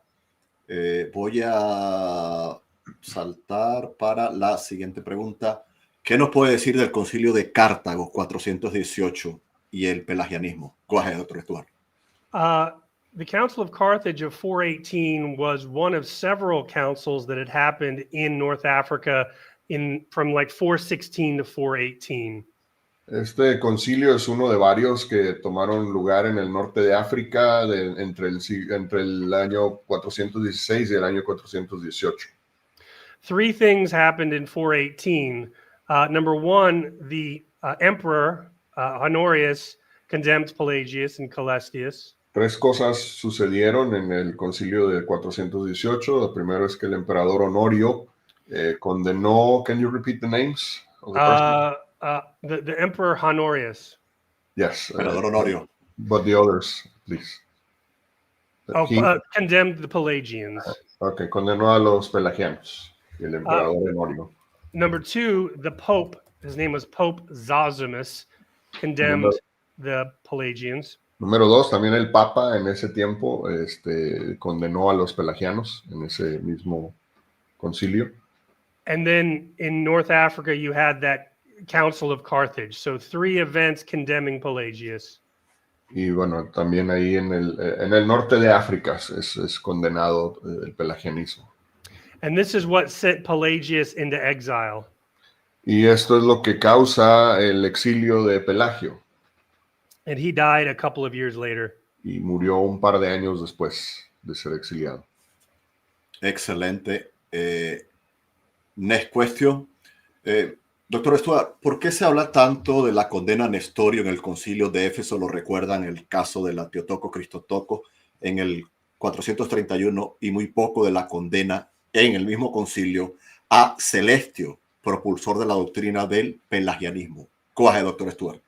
Voy a saltar para la siguiente pregunta. ¿Qué nos puede decir del Concilio de Cartago 418 y el pelagianismo? Go ahead, doctor Stuart. The Council of Carthage of 418 was one of several councils that had happened in North Africa from like 416 to 418. Este concilio es uno de varios que tomaron lugar en el norte de África entre el año 416 y el año 418. Three things happened in 418. Number one, the emperor Honorius condemned Pelagius and Callestius. Tres cosas sucedieron en el concilio de 418. Lo primero es que el emperador Honorio condenó. Can you repeat the names of the person? The Emperor Honorius. Yes. Emperador Honorio. But the others, please. Condemned the Pelagians. Okay, condenó a los pelagianos. Y el emperador Honorio. Number two, the Pope, his name was Pope Zosimus, condemned the Pelagians. Número dos, también el Papa en ese tiempo condenó a los pelagianos en ese mismo concilio. And then in North Africa, you had that Council of Carthage. So three events condemning Pelagius. Y bueno, también ahí en el norte de África es condenado el pelagianismo. And this is what sent Pelagius into exile. Y esto es lo que causa el exilio de Pelagio. And he died a couple of years later. Y murió un par de años después de ser exiliado. Excelente. Next question. Doctor Stuart, ¿por qué se habla tanto de la condena a Nestorio en el concilio de Éfeso? Lo recuerdan el caso de la Teotocos Cristotocos en el 431 y muy poco de la condena en el mismo concilio a Celestio, propulsor de la doctrina del pelagianismo. Go ahead, Doctor Stuart.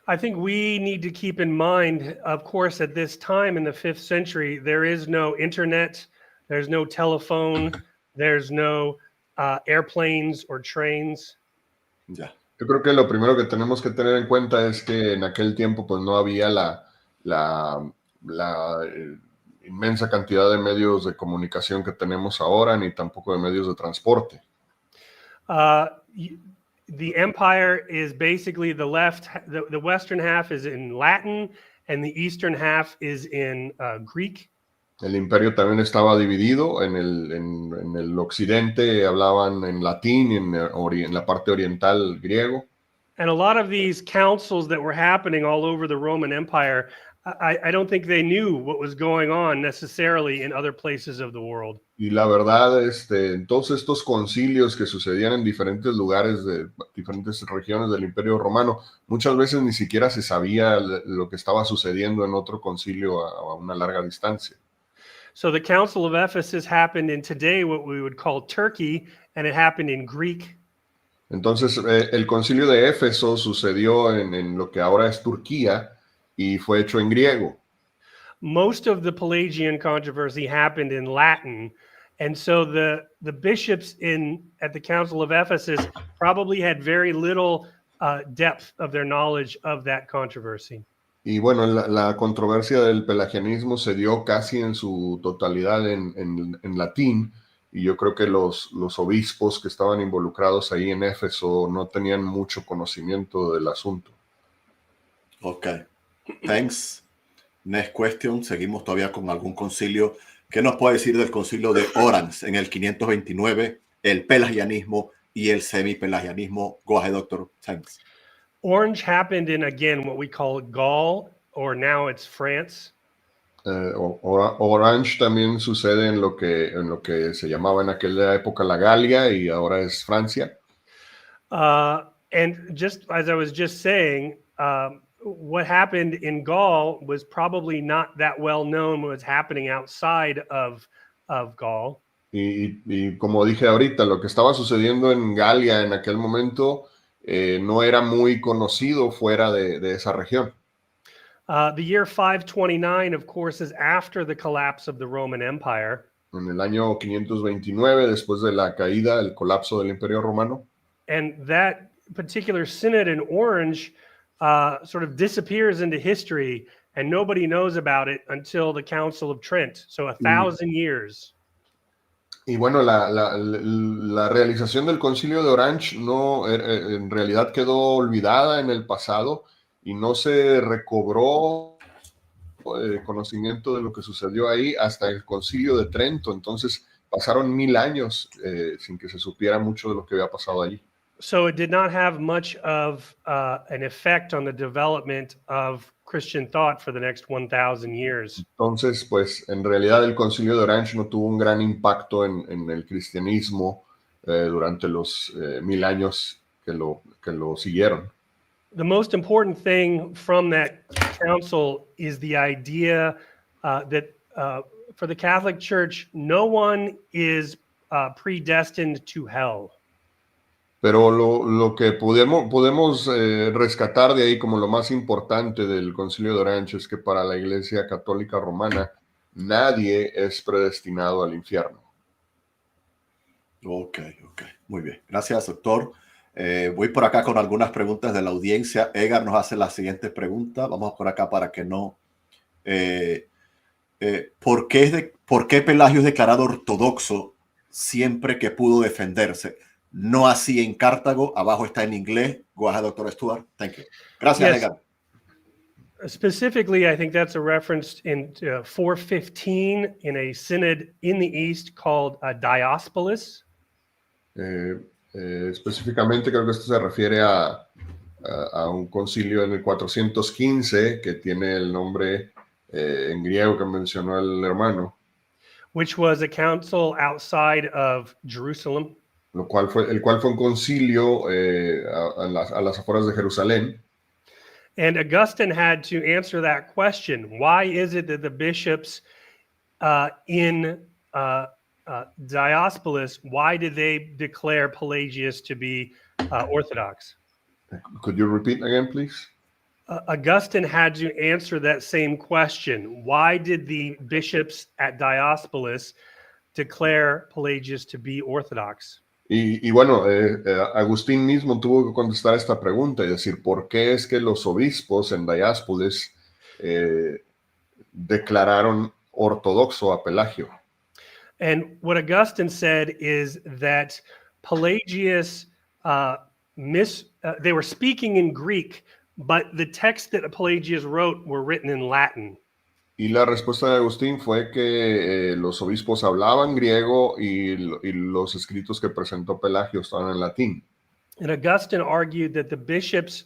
I think we need to keep in mind, of course, at this time in the 5th century, there is no internet, there's no telephone, there's no airplanes or trains. Ya. Yo creo que lo primero que tenemos que tener en cuenta es que en aquel tiempo pues no había la inmensa cantidad de medios de comunicación que tenemos ahora, ni tampoco de medios de transporte. The empire is basically the western half is in Latin and the eastern half is in Greek. El imperio también estaba dividido. En el occidente hablaban en latín y en la parte oriental griego. And a lot of these councils that were happening all over the Roman Empire, I don't think they knew what was going on necessarily in other places of the world. Y la verdad, todos estos concilios que sucedían en diferentes lugares de diferentes regiones del Imperio Romano, muchas veces ni siquiera se sabía lo que estaba sucediendo en otro concilio a una larga distancia. So the Council of Ephesus happened in today what we would call Turkey, and it happened in Greek. Entonces, el concilio de Éfeso sucedió en lo que ahora es Turquía y fue hecho en griego. most of the Pelagian controversy happened in Latin. And so the bishops at the Council of Ephesus probably had very little depth of their knowledge of that controversy. Y bueno, la controversia del pelagianismo se dio casi en su totalidad en latín, y yo creo que los obispos que estaban involucrados ahí en Éfeso no tenían mucho conocimiento del asunto. Ok, thanks. Next question. Seguimos todavía con algún concilio. ¿Qué nos puede decir del concilio de Orange en el 529, el pelagianismo y el semipelagianismo? Go ahead, doctor. Thanks. Orange happened in, again, what we call Gaul, or now it's France. Orange también sucede en lo que se llamaba en aquella época la Galia y ahora es Francia. And just as I was just saying, what happened in Gaul was probably not that well known what was happening outside of Gaul. Y como dije ahorita, lo que estaba sucediendo en Galia en aquel momento no era muy conocido fuera de esa región. The year 529, of course, is after the collapse of the Roman Empire. En el año 529, después de la caída, el colapso del Imperio Romano. And that particular synod in Orange sort of disappears into history, and nobody knows about it until the Council of Trent, so 1,000 years. Y bueno, la realización del Concilio de Orange en realidad quedó olvidada en el pasado y no se recobró conocimiento de lo que sucedió ahí hasta el Concilio de Trento. Entonces pasaron 1000 años sin que se supiera mucho de lo que había pasado allí. So it did not have much of an effect on the development of Christian thought for the next 1,000 years. Entonces, pues, en realidad el Concilio de Orange no tuvo un gran impacto en el cristianismo durante los 1000 años que lo siguieron. The most important thing from that council is the idea that for the Catholic Church, no one is predestined to hell. Pero lo que podemos rescatar de ahí como lo más importante del Concilio de Orange es que para la Iglesia Católica Romana nadie es predestinado al infierno. Ok. Muy bien. Gracias, doctor. Voy por acá con algunas preguntas de la audiencia. Edgar nos hace la siguiente pregunta. Vamos por acá para que no... ¿Por qué Pelagio es declarado ortodoxo siempre que pudo defenderse? No así en Cartago. Abajo está en inglés. Go ahead, Dr. Stuart. Thank you. Gracias, Yes. Edgar. Specifically, I think that's a reference in 415 in a synod in the East called Diospolis. Específicamente creo que esto se refiere a un concilio en el 415 que tiene el nombre en griego que mencionó el hermano. Which was a council outside of Jerusalem. El cual fue un concilio a las afueras de Jerusalén. And Augustine had to answer that question. Why is it that the bishops in Diospolis, why did they declare Pelagius to be Orthodox? Could you repeat again, please? Augustine had to answer that same question. Why did the bishops at Diospolis declare Pelagius to be Orthodox? Y bueno, Agustín mismo tuvo que contestar esta pregunta y decir, ¿por qué es que los obispos en Diospolis declararon ortodoxo a Pelagio? And what Augustine said is that Pelagius, they were speaking in Greek, but the text that Pelagius wrote were written in Latin. Y la respuesta de Agustín fue que los obispos hablaban griego y los escritos que presentó Pelagio estaban en latín. And Augustine argued that the bishops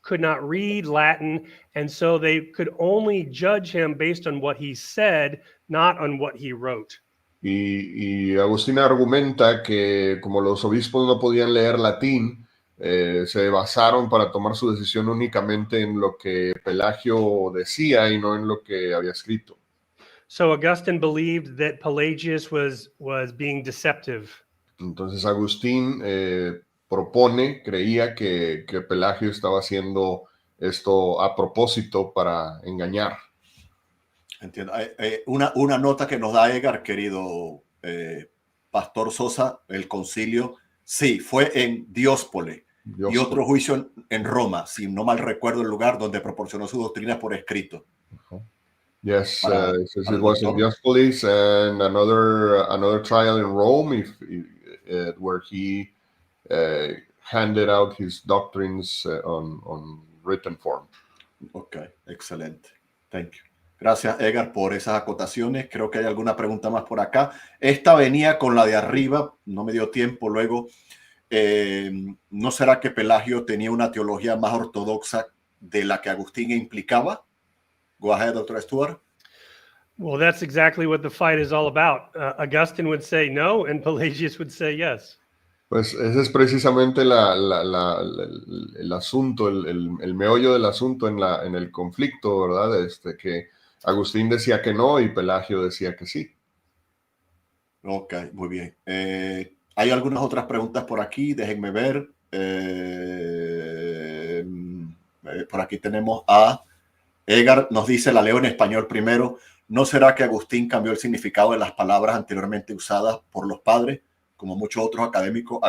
could not read Latin, and so they could only judge him based on what he said, not on what he wrote. Y Agustín argumenta que como los obispos no podían leer latín, se basaron para tomar su decisión únicamente en lo que Pelagio decía y no en lo que había escrito. So Augustine believed that Pelagius was being deceptive. Entonces Agustín creía que Pelagio estaba haciendo esto a propósito para engañar. Entiendo. Una nota que nos da Edgar, querido Pastor Sosa, el concilio, sí, fue en Dióspole. Y otro juicio en Roma, si no mal recuerdo el lugar donde proporcionó su doctrina por escrito. Yes, it was in Diospolis, and another trial in Rome, where he handed out his doctrines on written form. Ok, excelente. Thank you. Gracias, Edgar, por esas acotaciones. Creo que hay alguna pregunta más por acá. Esta venía con la de arriba, no me dio tiempo luego. ¿No será que Pelagio tenía una teología más ortodoxa de la que Agustín implicaba? Go ahead, Dr. Stuart. Well, that's exactly what the fight is all about. Augustine would say no, and Pelagius would say yes. Pues ese es precisamente el asunto, el meollo del asunto en el conflicto, ¿verdad? Que Agustín decía que no y Pelagio decía que sí. Ok, muy bien. Hay algunas otras preguntas por aquí, déjenme ver. Por aquí tenemos a Edgar, nos dice, la leo en español primero. ¿No será que Agustín cambió el significado de las palabras anteriormente usadas por los padres, como muchos otros académicos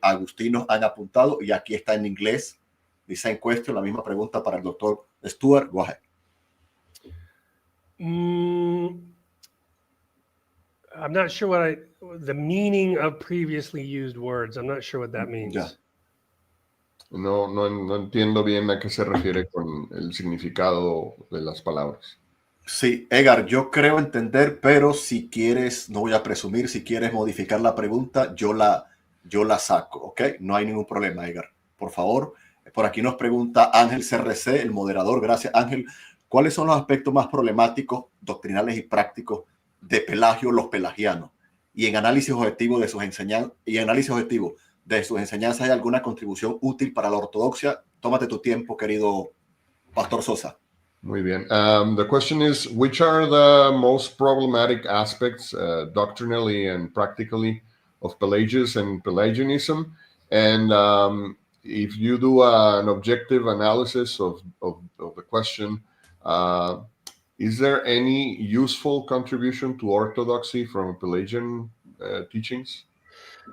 agustinos han apuntado? Y aquí está en inglés, dice en cuestión, la misma pregunta para el doctor Stuart. Go ahead. I'm not sure the meaning of previously used words. I'm not sure what that means. Yeah. No entiendo bien a qué se refiere con el significado de las palabras. Sí, Edgar, yo creo entender, pero si quieres, no voy a presumir, si quieres modificar la pregunta, yo la saco, ¿ok? No hay ningún problema, Edgar. Por favor, por aquí nos pregunta Ángel CRC, el moderador. Gracias, Ángel. ¿Cuáles son los aspectos más problemáticos, doctrinales y prácticos de Pelagio, los pelagianos? Y en análisis objetivo de sus enseñanzas, ¿hay alguna contribución útil para la ortodoxia? Tómate tu tiempo, querido Pastor Sosa. Muy bien. The question is, which are the most problematic aspects, doctrinally and practically, of Pelagius and Pelagianism? And if you do an objective analysis of the question, is there any useful contribution to orthodoxy from Pelagian teachings?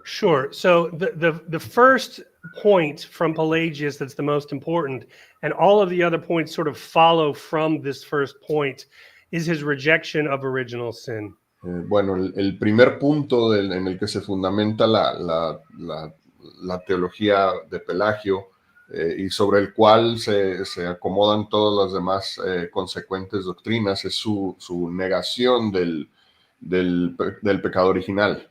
Sure. So the first point from Pelagius that's the most important, and all of the other points sort of follow from this first point, is his rejection of original sin. Bueno, el primer punto en el que se fundamenta la teología de Pelagio y sobre el cual se acomodan todas las demás consecuentes doctrinas es su negación del pecado original.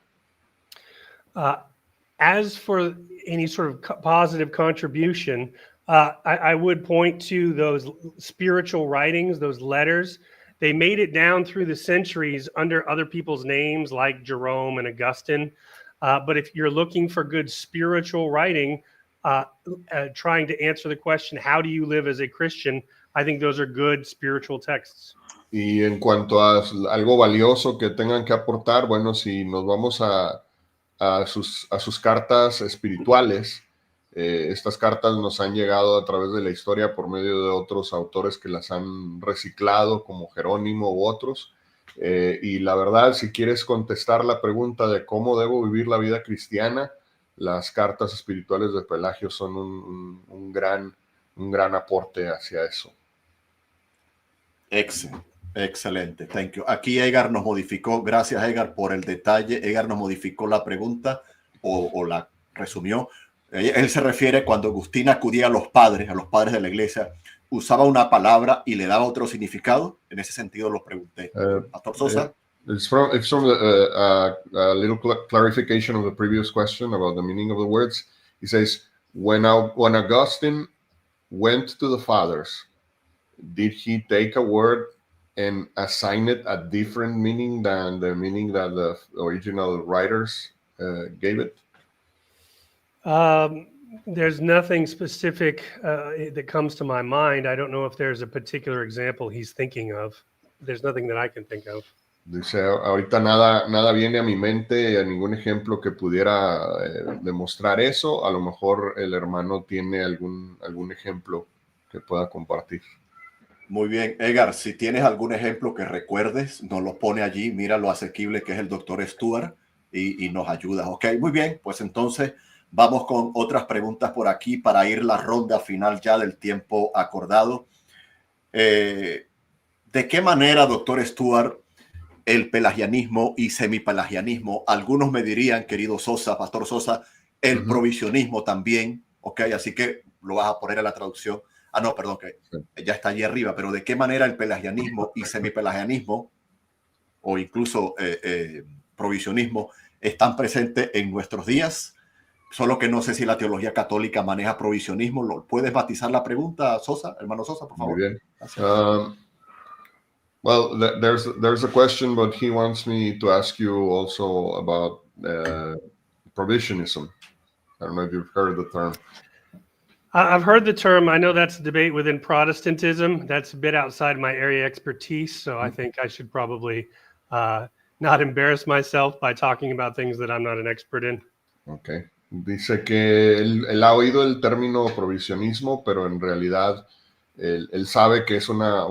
As for any sort of positive contribution, I would point to those spiritual writings, those letters. They made it down through the centuries under other people's names like Jerome and Augustine. But if you're looking for good spiritual writing, trying to answer the question, how do you live as a Christian? I think those are good spiritual texts. Y en cuanto a algo valioso que tengan que aportar, bueno, si nos vamos a sus cartas espirituales, estas cartas nos han llegado a través de la historia por medio de otros autores que las han reciclado, como Jerónimo u otros. Y la verdad, si quieres contestar la pregunta de cómo debo vivir la vida cristiana, las cartas espirituales de Pelagio son un gran aporte hacia eso. Excelente, thank you. Aquí Edgar nos modificó, gracias Edgar por el detalle. Edgar nos modificó la pregunta o la resumió. Él se refiere cuando Agustín acudía a los padres de la iglesia, usaba una palabra y le daba otro significado. En ese sentido lo pregunté. Pastor Sosa. It's from a little clarification of the previous question about the meaning of the words. He says, when Augustine went to the fathers, did he take a word and assign it a different meaning than the meaning that the original writers gave it? There's nothing specific that comes to my mind. I don't know if there's a particular example he's thinking of. There's nothing that I can think of. Dice, ahorita nada viene a mi mente, a ningún ejemplo que pudiera demostrar eso. A lo mejor el hermano tiene algún ejemplo que pueda compartir. Muy bien, Edgar, si tienes algún ejemplo que recuerdes, nos lo pone allí, mira lo asequible que es el doctor Stuart y nos ayudas. Ok, muy bien, pues entonces vamos con otras preguntas por aquí para ir la ronda final ya del tiempo acordado. ¿De qué manera, doctor Stuart, el pelagianismo y semipelagianismo, algunos me dirían, querido Sosa, pastor Sosa, el provisionismo también, ok, así que lo vas a poner en la traducción. Ah, no, perdón, que ya está allí arriba, pero ¿de qué manera el pelagianismo y semipelagianismo o incluso provisionismo están presentes en nuestros días? Solo que no sé si la teología católica maneja provisionismo. ¿Lo puedes batizar la pregunta, Sosa, hermano Sosa, por favor? Muy bien. Well, there's a question, but he wants me to ask you also about provisionism. I don't know if you've heard the term. I've heard the term. I know that's a debate within Protestantism. That's a bit outside my area of expertise, so I think I should probably not embarrass myself by talking about things that I'm not an expert in. Okay. Dice que él ha oído el término provisionismo, pero en realidad él sabe que es una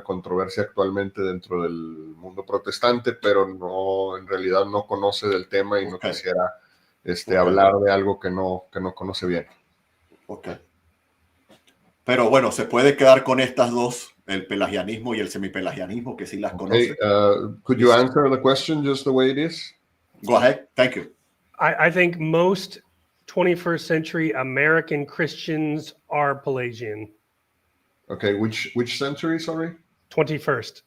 controversia actualmente dentro del mundo protestante, pero no, en realidad no conoce del tema y no quisiera hablar de algo que no conoce bien. Ok. Pero bueno, se puede quedar con estas dos, el pelagianismo y el semipelagianismo, que sí las conoce. Could you answer the question just the way it is? Go ahead. Thank you. I think most 21st century American Christians are Pelagian. Okay, which century, sorry? 21st.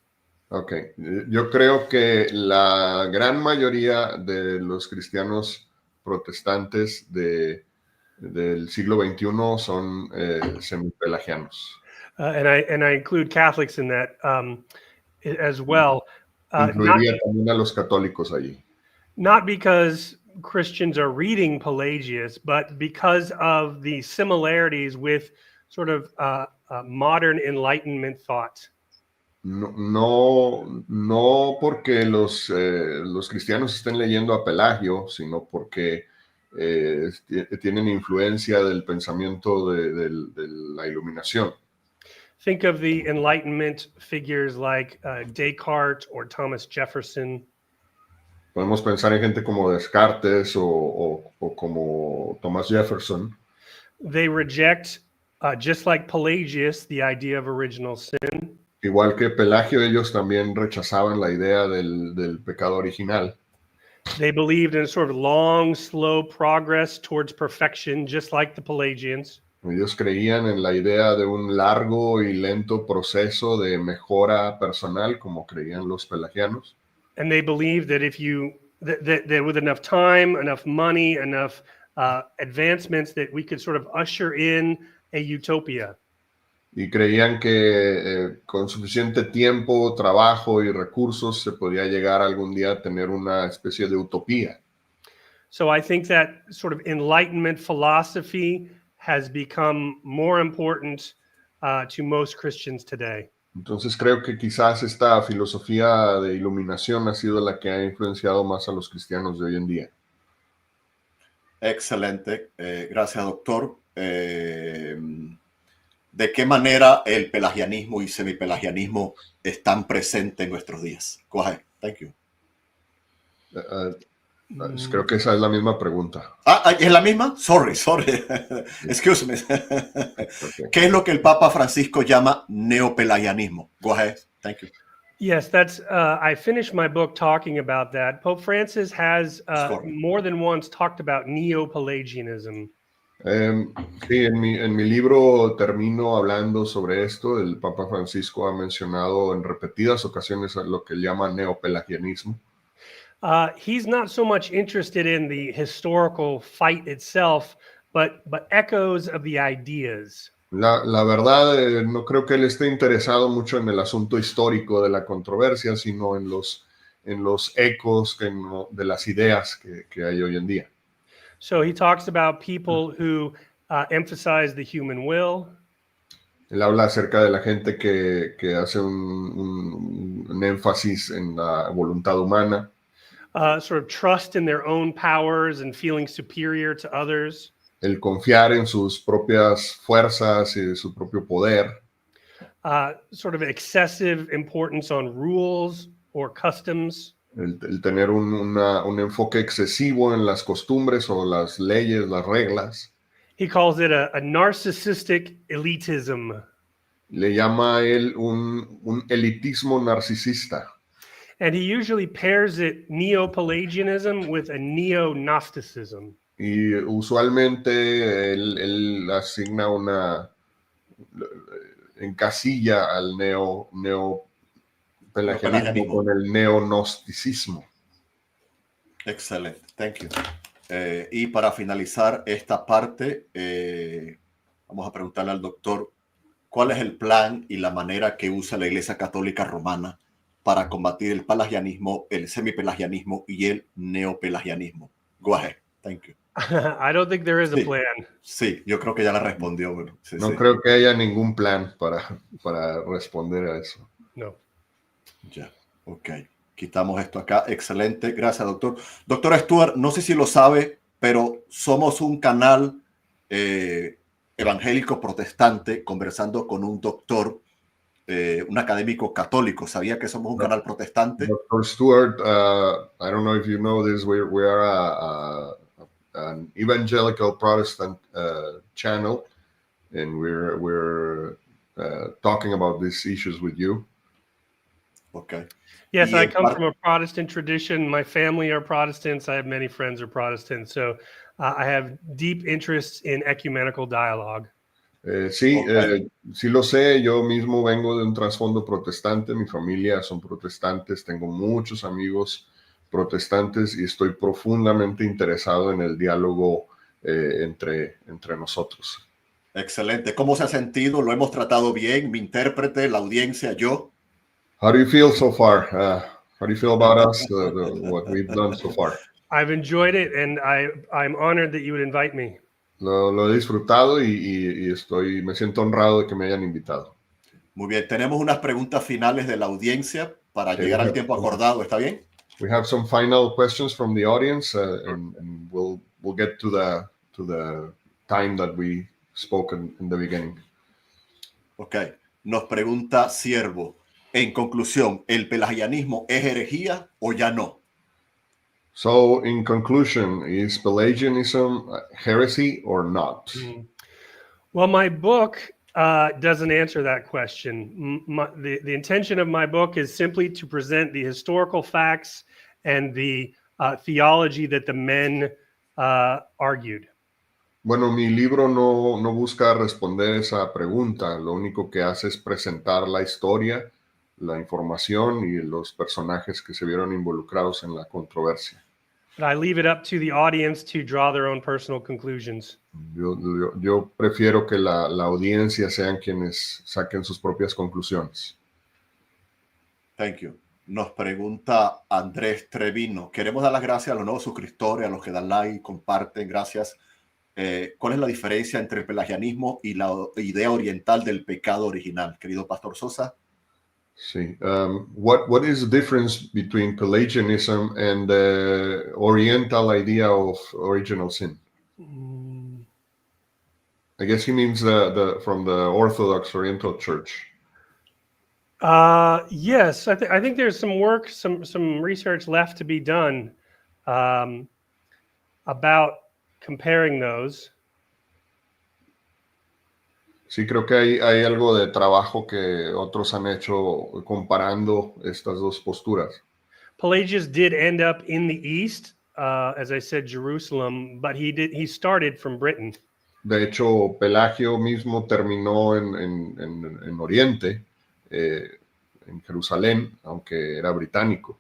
Okay, yo creo que la gran mayoría de los cristianos protestantes del siglo XXI son semipelagianos. And I include Catholics in that as well. Incluiría también a los católicos allí. Not because Christians are reading Pelagius, but because of the similarities with sort of modern Enlightenment thought. No porque los cristianos estén leyendo a Pelagio, sino porque tienen influencia del pensamiento de la iluminación. Think of the Enlightenment figures like Descartes or Thomas Jefferson. Podemos pensar en gente como Descartes o como Thomas Jefferson. They reject, just like Pelagius, the idea of original sin. Igual que Pelagio, ellos también rechazaban la idea del pecado original. They believed in a sort of long, slow progress towards perfection, just like the Pelagians. Ellos creían en la idea de un largo y lento proceso de mejora personal, como creían los pelagianos. And they believed that that with enough time, enough money, enough advancements, that we could sort of usher in a utopia. Y creían que con suficiente tiempo, trabajo y recursos se podía llegar algún día a tener una especie de utopía. So I think that sort of Enlightenment philosophy has become more important to most Christians today. Entonces creo que quizás esta filosofía de iluminación ha sido la que ha influenciado más a los cristianos de hoy en día. Excelente. Gracias, doctor. ¿De qué manera el pelagianismo y semipelagianismo están presentes en nuestros días? Go ahead. Thank you. Creo que esa es la misma pregunta. ¿Es la misma? Sorry. Excuse me. Okay. ¿Qué es lo que el Papa Francisco llama neopelagianismo? Go ahead. Thank you. Yes, that's. I finished my book talking about that. Pope Francis has more than once talked about neo-Pelagianism. Sí, en mi libro termino hablando sobre esto. El Papa Francisco ha mencionado en repetidas ocasiones lo que llama neopelagianismo. He's not so much interested in the historical fight itself, but echoes of the ideas. La verdad, no creo que él esté interesado mucho en el asunto histórico de la controversia, sino en los ecos de las ideas que hay hoy en día. So he talks about people who emphasize the human will. Él habla acerca de la gente que hace un énfasis en la voluntad humana. Sort of trust in their own powers and feeling superior to others. El confiar en sus propias fuerzas y su propio poder. sort of excessive importance on rules or customs. El tener un enfoque excesivo en las costumbres o las leyes, las reglas. He calls it a narcissistic elitism. Le llama a él un elitismo narcisista. And he usually pairs it neo-Pelagianism with a neo-Gnosticism. Y usualmente él asigna encasilla al neo-pelagianismo con el neo-gnosticismo. Excelente, thank you. Y para finalizar esta parte, vamos a preguntarle al doctor cuál es el plan y la manera que usa la Iglesia Católica Romana para combatir el pelagianismo, el semipelagianismo y el neopelagianismo. Go ahead, thank you. I don't think there is a plan. Sí, yo creo que ya la respondió. Bueno, sí, no creo que haya ningún plan para responder a eso. No. Ya, ok. Quitamos esto acá. Excelente. Gracias, doctor. Doctor Stuart, no sé si lo sabe, pero somos un canal evangélico protestante conversando con un doctor, un académico católico. ¿Sabía que somos un canal protestante? Dr. Stuart, I don't know if you know this, we are an evangelical Protestant channel, and we're talking about these issues with you. Okay. Yes, I come from a Protestant tradition. My family are Protestants. I have many friends who are Protestants. So I have deep interests in ecumenical dialogue. Sí, sí lo sé. Yo mismo vengo de un trasfondo protestante. Mi familia son protestantes. Tengo muchos amigos protestantes y estoy profundamente interesado en el diálogo entre nosotros. Excelente. ¿Cómo se ha sentido? ¿Lo hemos tratado bien? Mi intérprete, la audiencia, yo. How do you feel so far? How do you feel about us, what we've done so far? I've enjoyed it, and I'm honored that you would invite me. Lo he disfrutado y me siento honrado de que me hayan invitado. Muy bien. Tenemos unas preguntas finales de la audiencia para llegar al tiempo acordado. ¿Está bien? We have some final questions from the audience, and we'll get to the time that we spoke in the beginning. Okay. Nos pregunta Siervo. En conclusión, ¿el pelagianismo es herejía o ya no? So, in conclusion, is Pelagianism heresy or not? Well, my book doesn't answer that question. The intention of my book is simply to present the historical facts and the theology that the men argued. Bueno, mi libro no busca responder esa pregunta. Lo único que hace es presentar la historia, la información y los personajes que se vieron involucrados en la controversia. But I leave it up to the audience to draw their own personal conclusions. Yo prefiero que la audiencia sean quienes saquen sus propias conclusiones. Thank you. Nos pregunta Andrés Trevino. Queremos dar las gracias a los nuevos suscriptores, a los que dan like, comparten. Gracias. ¿Cuál es la diferencia entre el pelagianismo y la idea oriental del pecado original? Querido Pastor Sosa. Sí. What is the difference between Pelagianism and the Oriental idea of original sin? I guess he means from the Orthodox Oriental Church. Yes, I think there's some work, some research left to be done about comparing those. Sí, creo que hay algo de trabajo que otros han hecho comparando estas dos posturas. Pelagius did end up in the East, as I said, Jerusalem, but he started from Britain. De hecho, Pelagio mismo terminó en Oriente, en Jerusalén, aunque era británico.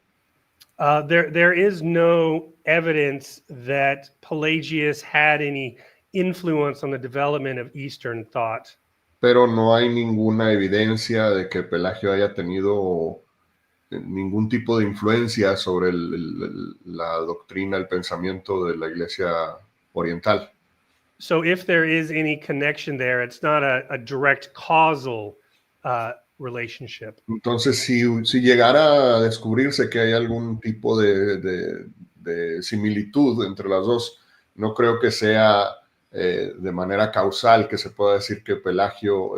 There is no evidence that Pelagius had any influence on the development of Eastern thought. Pero no hay ninguna evidencia de que Pelagio haya tenido ningún tipo de influencia sobre la doctrina, el pensamiento de la Iglesia Oriental. So if there is any connection there, it's not a direct causal relationship. Entonces, si llegara a descubrirse que hay algún tipo de similitud entre las dos, no creo que sea de manera causal que se pueda decir que Pelagio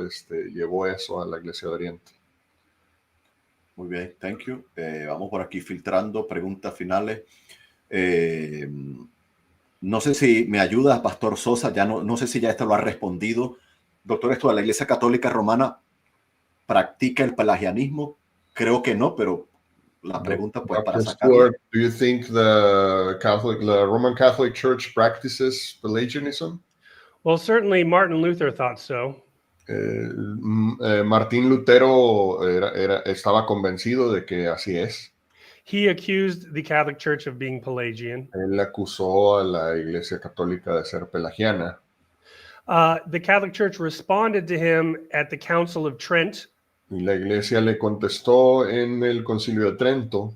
llevó eso a la Iglesia de Oriente. Muy bien, thank you. Vamos por aquí filtrando preguntas finales. No sé si me ayuda, Pastor Sosa, ya no sé si ya esto lo ha respondido. Doctor, esto de la Iglesia Católica Romana practica el pelagianismo. Creo que no, pero la pregunta pues para sacarlo. Do you think the Roman Catholic Church practices Pelagianism? Well, certainly Martin Luther thought so. Martín Lutero estaba convencido de que así es. He accused the Catholic Church of being Pelagian. Él acusó a la Iglesia Católica de ser pelagiana. The Catholic Church responded to him at the Council of Trent. Y la Iglesia le contestó en el Concilio de Trento.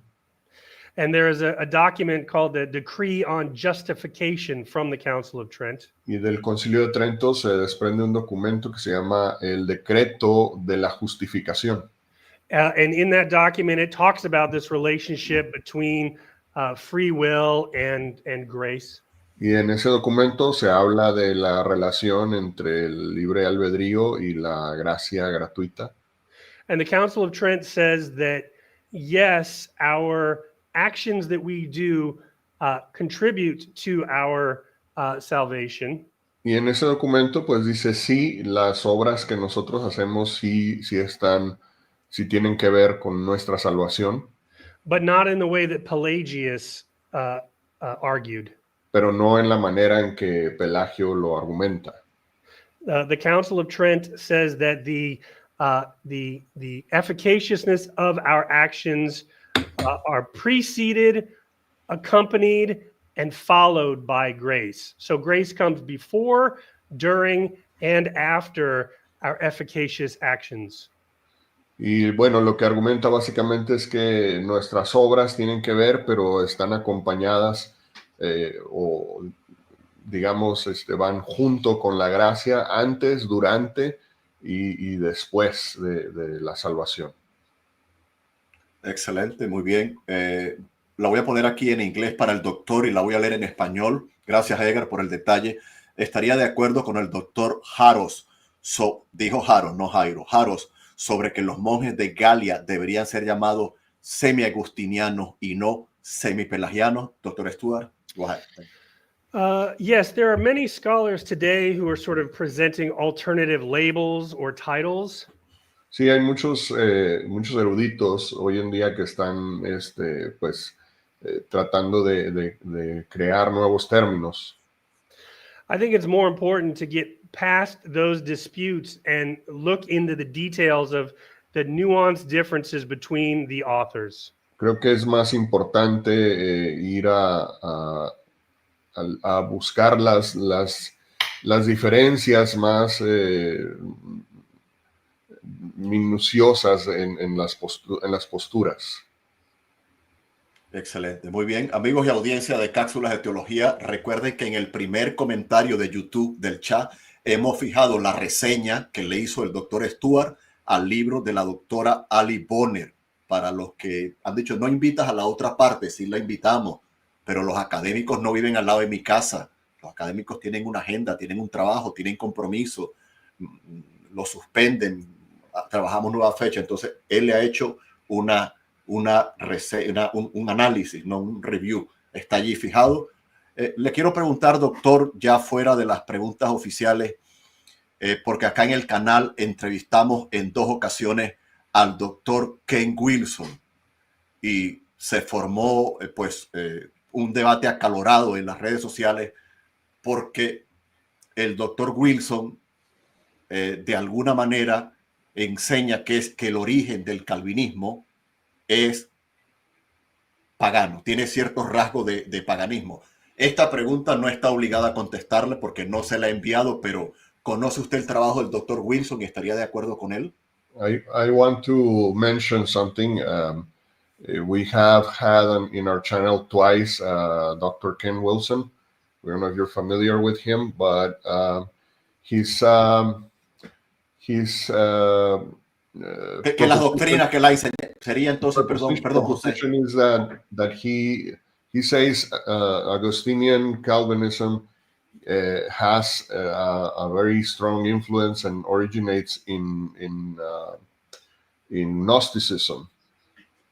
And there is a document called the Decree on Justification from the Council of Trent. Y del Concilio de Trento se desprende un documento que se llama el Decreto de la Justificación. And in that document, it talks about this relationship between free will and grace. Y en ese documento se habla de la relación entre el libre albedrío y la gracia gratuita. And the Council of Trent says that, yes, our actions that we do contribute to our salvation. Y en ese documento pues dice sí, las obras que nosotros hacemos sí tienen que ver con nuestra salvación. But not in the way that Pelagius argued. Pero no en la manera en que Pelagio lo argumenta. The Council of Trent says that the efficaciousness of our actions are preceded, accompanied, and followed by grace. So grace comes before, during, and after our efficacious actions. Y bueno, lo que argumenta básicamente es que nuestras obras tienen que ver, pero están acompañadas o digamos van junto con la gracia antes, durante y después de la salvación. Excelente, muy bien. La voy a poner aquí en inglés para el doctor y la voy a leer en español. Gracias, Edgar, por el detalle. Estaría de acuerdo con el doctor Haros, dijo Haros, no Jairo, Haros, sobre que los monjes de Galia deberían ser llamados semi-agustinianos y no semi-pelagianos. Doctor Stuart, go ahead. Yes, there are many scholars today who are sort of presenting alternative labels or titles. Sí, hay muchos eruditos hoy en día que están tratando de crear nuevos términos. I think it's more important to get past those disputes and look into the details of the nuanced differences between the authors. Creo que es más importante ir a buscar las diferencias más minuciosas en las posturas. Excelente, muy bien. Amigos y audiencia de Cápsulas de Teología, recuerden que en el primer comentario de YouTube del chat hemos fijado la reseña que le hizo el doctor Stuart al libro de la doctora Ali Bonner. Para los que han dicho, no invitas a la otra parte, sí la invitamos, pero los académicos no viven al lado de mi casa. Los académicos tienen una agenda, tienen un trabajo, tienen compromiso, lo suspenden, trabajamos nueva fecha. Entonces, él le ha hecho un análisis, no un review. Está allí fijado. Le quiero preguntar, doctor, ya fuera de las preguntas oficiales, porque acá en el canal entrevistamos en 2 ocasiones al doctor Ken Wilson y se formó un debate acalorado en las redes sociales porque el doctor Wilson de alguna manera enseña que el origen del calvinismo es pagano, tiene ciertos rasgos de paganismo. Esta pregunta no está obligada a contestarle porque no se la ha enviado, pero ¿conoce usted el trabajo del doctor Wilson y estaría de acuerdo con él? I want to mention something. We have had in our channel twice Dr. Ken Wilson. We don't know if you're familiar with him, but he's que las doctrinas que la enseña sería entonces, perdón, José. Is that he says Augustinian Calvinism has a very strong influence and originates in Gnosticism.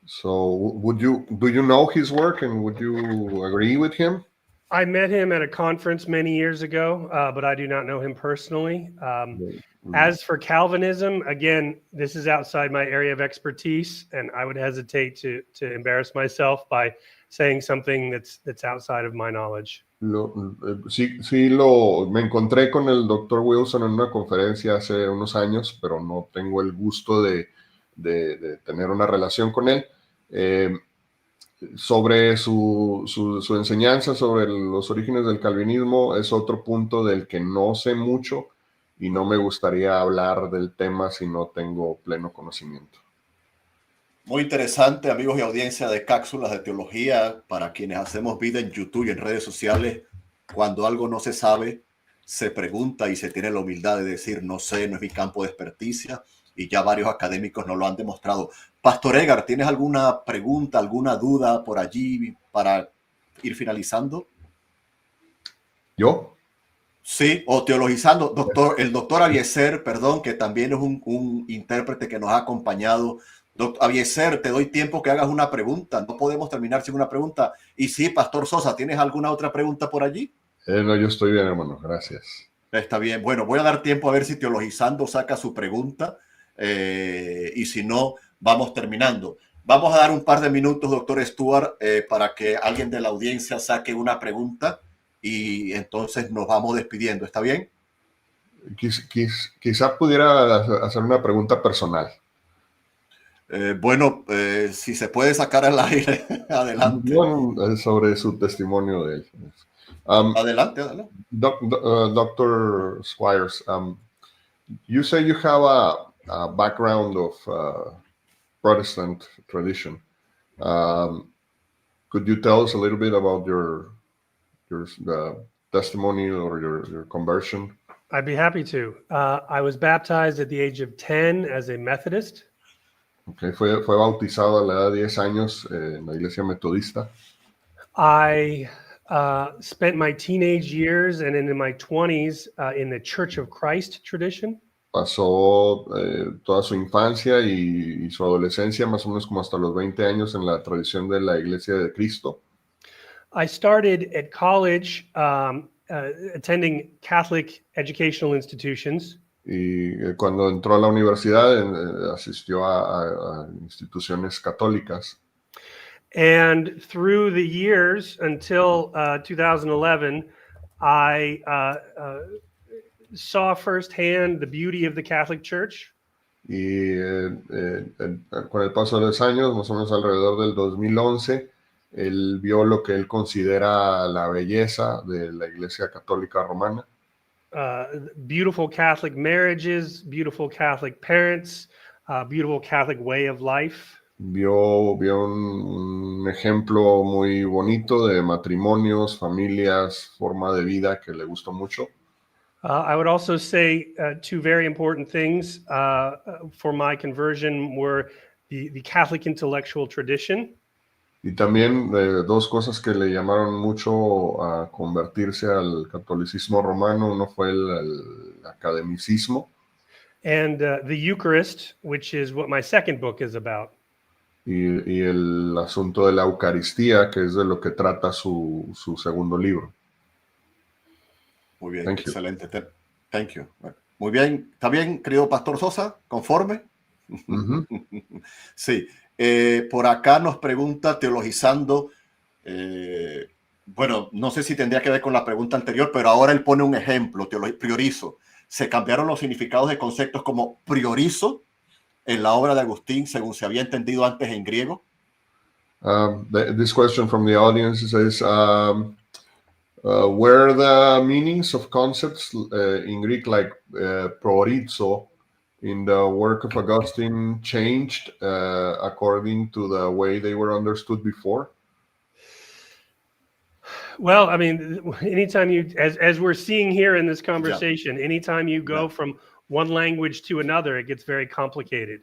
So do you know his work, and would you agree with him? I met him at a conference many years ago, but I do not know him personally. As for Calvinism, again, this is outside my area of expertise, and I would hesitate to embarrass myself by saying something that's outside of my knowledge. Me encontré con el Dr. Wilson en una conferencia hace unos años, pero no tengo el gusto de tener una relación con él. Sobre su enseñanza sobre los orígenes del calvinismo es otro punto del que no sé mucho y no me gustaría hablar del tema si no tengo pleno conocimiento. Muy interesante, amigos y audiencia de Cápsulas de Teología. Para quienes hacemos vida en YouTube y en redes sociales, cuando algo no se sabe, se pregunta y se tiene la humildad de decir no sé, no es mi campo de experticia, y ya varios académicos nos lo han demostrado. Pastor Edgar, ¿tienes alguna pregunta, alguna duda por allí para ir finalizando? ¿Yo? Sí, o teologizando. El doctor Avieser, perdón, que también es un intérprete que nos ha acompañado. Doctor Avieser, te doy tiempo que hagas una pregunta. No podemos terminar sin una pregunta. Y sí, Pastor Sosa, ¿tienes alguna otra pregunta por allí? No, yo estoy bien, hermano. Gracias. Está bien. Bueno, voy a dar tiempo a ver si teologizando saca su pregunta. Y si no, vamos terminando. Vamos a dar un par de minutos, doctor Stuart, para que alguien de la audiencia saque una pregunta y entonces nos vamos despidiendo. ¿Está bien? Quizá pudiera hacer una pregunta personal. Bueno, si se puede sacar al aire, adelante. Sobre su testimonio de él. Adelante. Dr. Squires, you say you have a background of Protestant tradition. Could you tell us a little bit about your testimony or your conversion? I'd be happy to. I was baptized at the age of 10 as a Methodist. Okay, fue bautizado a la edad de 10 años en la iglesia metodista. I spent my teenage years and in my 20s in the Church of Christ tradition. Pasó toda su infancia y su adolescencia, más o menos como hasta los 20 años, en la tradición de la Iglesia de Cristo. I started at college attending Catholic educational institutions. Y cuando entró a la universidad, asistió a instituciones católicas. And through the years until 2011, I saw firsthand the beauty of the Catholic Church. Y con el paso de los años, más o menos alrededor del 2011, él vio lo que él considera la belleza de la Iglesia Católica Romana. Beautiful Catholic marriages, beautiful Catholic parents, beautiful Catholic way of life. Vio un ejemplo muy bonito de matrimonios, familias, forma de vida que le gustó mucho. I would also say two very important things for my conversion were the Catholic intellectual tradition. Y también dos cosas que le llamaron mucho a convertirse al catolicismo romano. Uno fue el academicismo. And the Eucharist, which is what my second book is about. Y el asunto de la Eucaristía, que es de lo que trata su segundo libro. Muy bien, excelente. Thank you. Muy bien. ¿Está bien, querido Pastor Sosa? ¿Conforme? Uh-huh. Sí. Por acá nos pregunta, teologizando, bueno, no sé si tendría que ver con la pregunta anterior, pero ahora él pone un ejemplo, priorizo. Se cambiaron los significados de conceptos como priorizo en la obra de Agustín, según se había entendido antes en griego. This question from the audience says, were the meanings of concepts in Greek, like proorizo, in the work of Augustine changed according to the way they were understood before? Well, I mean, anytime as we're seeing here in this conversation, anytime you go from one language to another, it gets very complicated.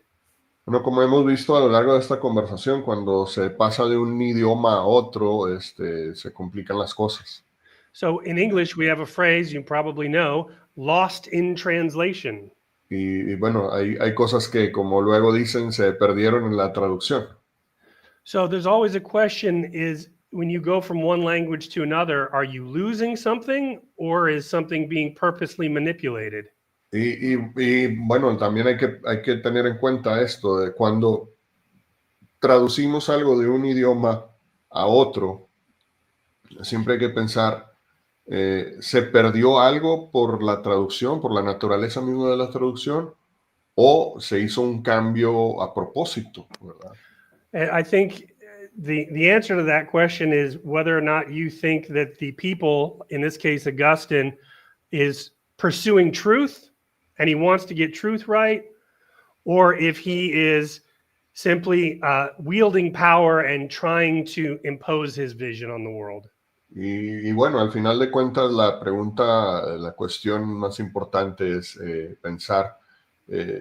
Bueno, como hemos visto a lo largo de esta conversación, cuando se pasa de un idioma a otro, se complican las cosas. So in English, we have a phrase you probably know, lost in translation. Y bueno, hay cosas que, como luego dicen, se perdieron en la traducción. So there's always a question is when you go from one language to another, are you losing something or is something being purposely manipulated? Y bueno, también hay que tener en cuenta esto de cuando traducimos algo de un idioma a otro, siempre hay que pensar, ¿se perdió algo por la traducción, por la naturaleza misma de la traducción? ¿O se hizo un cambio a propósito, verdad? And I think the answer to that question is whether or not you think that the people, in this case Augustine, is pursuing truth and he wants to get truth right, or if he is simply wielding power and trying to impose his vision on the world. Y bueno, al final de cuentas, la cuestión más importante es pensar,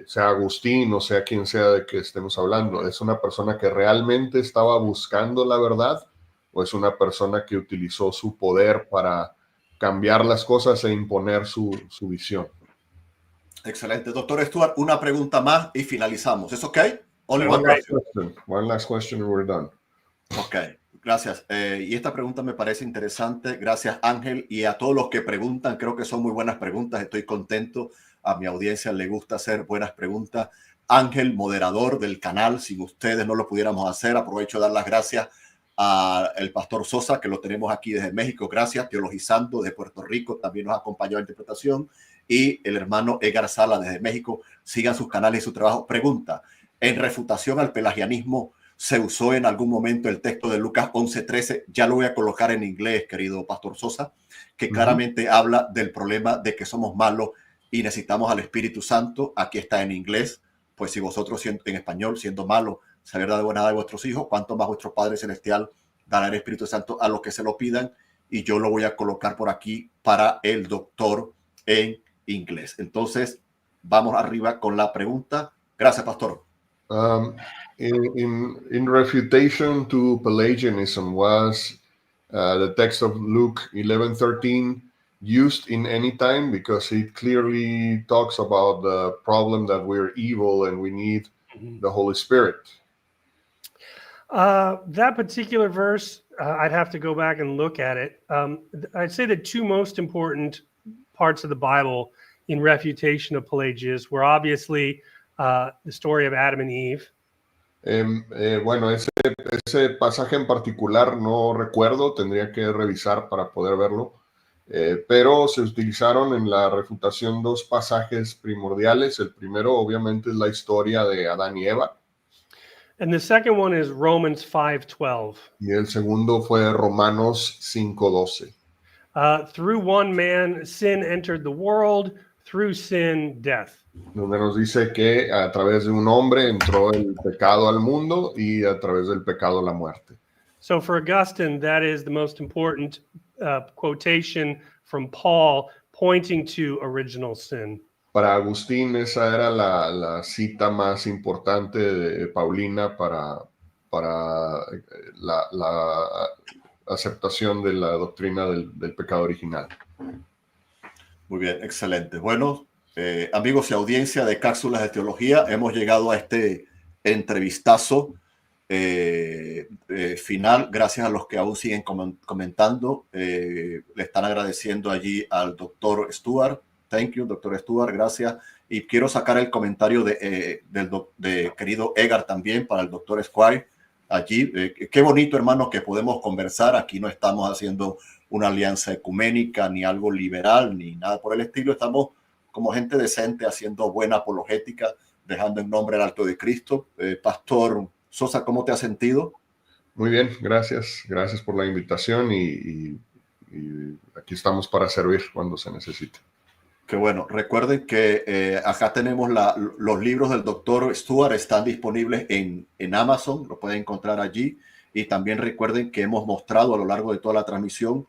sea Agustín o sea quien sea de que estemos hablando, ¿es una persona que realmente estaba buscando la verdad o es una persona que utilizó su poder para cambiar las cosas e imponer su visión? Excelente. Doctor Stuart, una pregunta más y finalizamos. ¿Es ok? One last question and we're done. Ok, gracias. Y esta pregunta me parece interesante. Gracias, Ángel. Y a todos los que preguntan, creo que son muy buenas preguntas. Estoy contento. A mi audiencia le gusta hacer buenas preguntas. Ángel, moderador del canal. Sin ustedes no lo pudiéramos hacer. Aprovecho de dar las gracias al pastor Sosa, que lo tenemos aquí desde México. Gracias. Teologizando de Puerto Rico. También nos ha acompañado en interpretación. Y el hermano Edgar Sala desde México. Sigan sus canales y su trabajo. Pregunta. En refutación al pelagianismo, ¿se usó en algún momento el texto de Lucas 11:13? Ya lo voy a colocar en inglés, querido pastor Sosa, que claramente habla del problema de que somos malos y necesitamos al Espíritu Santo. Aquí está en inglés. Pues si vosotros en español, siendo malos, saber dar de buena de vuestros hijos, cuánto más vuestro Padre Celestial dará el Espíritu Santo a los que se lo pidan. Y yo lo voy a colocar por aquí para el doctor en inglés. Entonces, vamos arriba con la pregunta. Gracias, pastor. In refutation to Pelagianism, was the text of Luke 11:13 used in any time? Because it clearly talks about the problem that we're evil and we need the Holy Spirit. That particular verse, I'd have to go back and look at it. I'd say the two most important parts of the Bible in refutation of Pelagius were obviously the story of Adam and Eve. Bueno, ese pasaje en particular no recuerdo, tendría que revisar para poder verlo, pero se utilizaron en la refutación dos pasajes primordiales. El primero, obviamente, es la historia de Adán y Eva. And the second one is Romans 5:12. Y el segundo fue Romanos 5:12. Through one man, sin entered the world, through sin, death. Donde nos dice que a través de un hombre entró el pecado al mundo y a través del pecado la muerte. So for Augustine, that is the most important quotation from Paul pointing to original sin. Para Agustín, esa era la cita más importante de Paulina para la aceptación de la doctrina del pecado original. Muy bien, excelente. Bueno, amigos y audiencia de Cápsulas de Teología, hemos llegado a este entrevistazo final. Gracias a los que aún siguen comentando. Le están agradeciendo allí al doctor Stuart. Thank you, doctor Stuart, gracias. Y quiero sacar el comentario de querido Edgar también para el doctor Squire allí. Qué bonito, hermano, que podemos conversar. Aquí no estamos haciendo una alianza ecuménica, ni algo liberal, ni nada por el estilo. Estamos como gente decente haciendo buena apologética, dejando en nombre el alto de Cristo. Pastor Sosa, ¿cómo te has sentido? Muy bien, gracias. Gracias por la invitación y aquí estamos para servir cuando se necesite. Qué bueno. Recuerden que acá tenemos los libros del doctor Stuart, están disponibles en Amazon, lo pueden encontrar allí. Y también recuerden que hemos mostrado a lo largo de toda la transmisión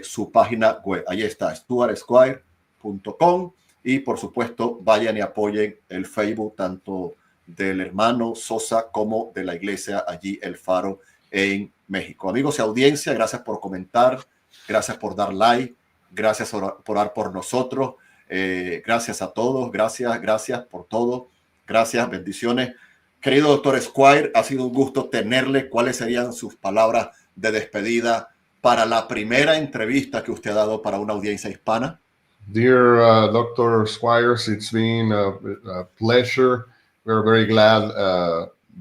su página web. Ahí está, stuartsquire.com. Y por supuesto, vayan y apoyen el Facebook tanto del hermano Sosa como de la iglesia allí, El Faro, en México. Amigos y audiencia, gracias por comentar, gracias por dar like, gracias por orar por nosotros, gracias a todos, gracias por todo, gracias, bendiciones. Querido doctor Squire, ha sido un gusto tenerle. ¿Cuáles serían sus palabras de despedida para la primera entrevista que usted ha dado para una audiencia hispana? Dear Dr. Squires, it's been a pleasure. We're very glad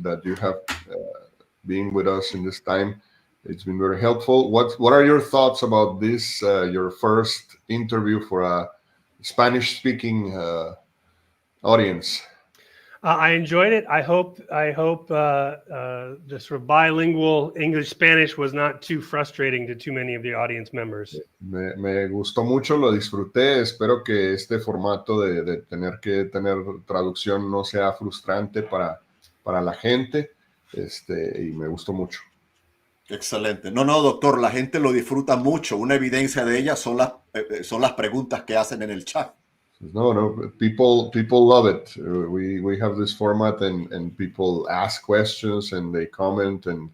that you have been with us in this time. It's been very helpful. What are your thoughts about this, your first interview for a Spanish-speaking audience? I enjoyed it. I hope the sort of bilingual English-Spanish was not too frustrating to too many of the audience members. Me gustó mucho, lo disfruté. Espero que este formato de tener que tener traducción no sea frustrante para la gente. Y me gustó mucho. Excelente. No, doctor, la gente lo disfruta mucho. Una evidencia de ellas son las preguntas que hacen en el chat. No, people love it. We have this format and people ask questions and they comment, and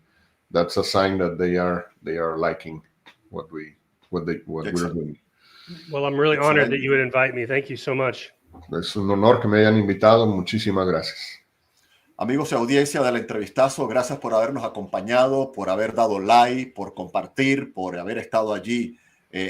that's a sign that they are liking what we're doing. Well, I'm really honored that you would invite me. Thank you so much. Es un honor que me hayan invitado. Muchísimas gracias. Amigos y audiencia del entrevistazo, gracias por habernos acompañado, por haber dado like, por compartir, por haber estado allí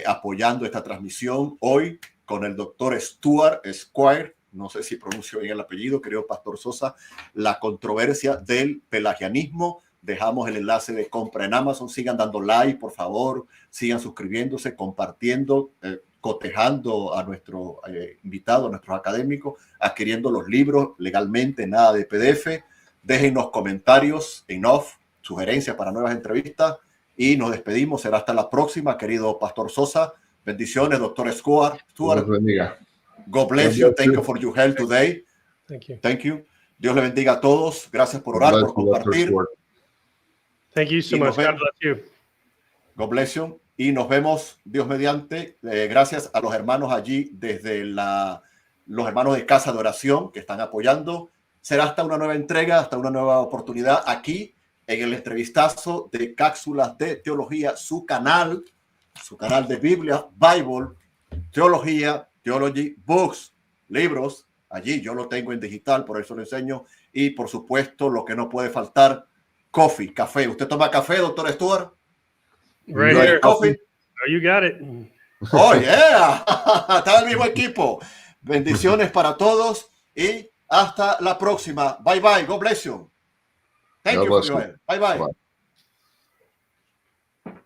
apoyando esta transmisión hoy con el doctor Stuart Squire, no sé si pronuncio bien el apellido, querido Pastor Sosa, la controversia del pelagianismo. Dejamos el enlace de compra en Amazon. Sigan dando like, por favor, sigan suscribiéndose, compartiendo, cotejando a nuestro invitado, a nuestros académicos, adquiriendo los libros legalmente, nada de PDF. Déjennos comentarios en off, sugerencias para nuevas entrevistas y nos despedimos. Será hasta la próxima, querido Pastor Sosa. Bendiciones, doctor Stuart. Dios bendiga. God bless you. Thank you for your help today. Thank you. Dios le bendiga a todos. Gracias por orar, por compartir. Thank you so much. God bless you. God bless you. Y nos vemos, Dios mediante. Gracias a los hermanos allí desde los hermanos de Casa de Oración que están apoyando. Será hasta una nueva entrega, hasta una nueva oportunidad aquí en el entrevistazo de Cápsulas de Teología, su canal de Biblia, Bible, Teología, Theology, Books, libros. Allí yo lo tengo en digital, por eso lo enseño. Y por supuesto, lo que no puede faltar, coffee, café. ¿Usted toma café, doctor Stuart? Right here. Coffee? Oh, you got it. Oh, yeah. Está el mismo equipo. Bendiciones para todos y hasta la próxima. Bye, bye. God bless you. Thank you, Joel. Bye, bye.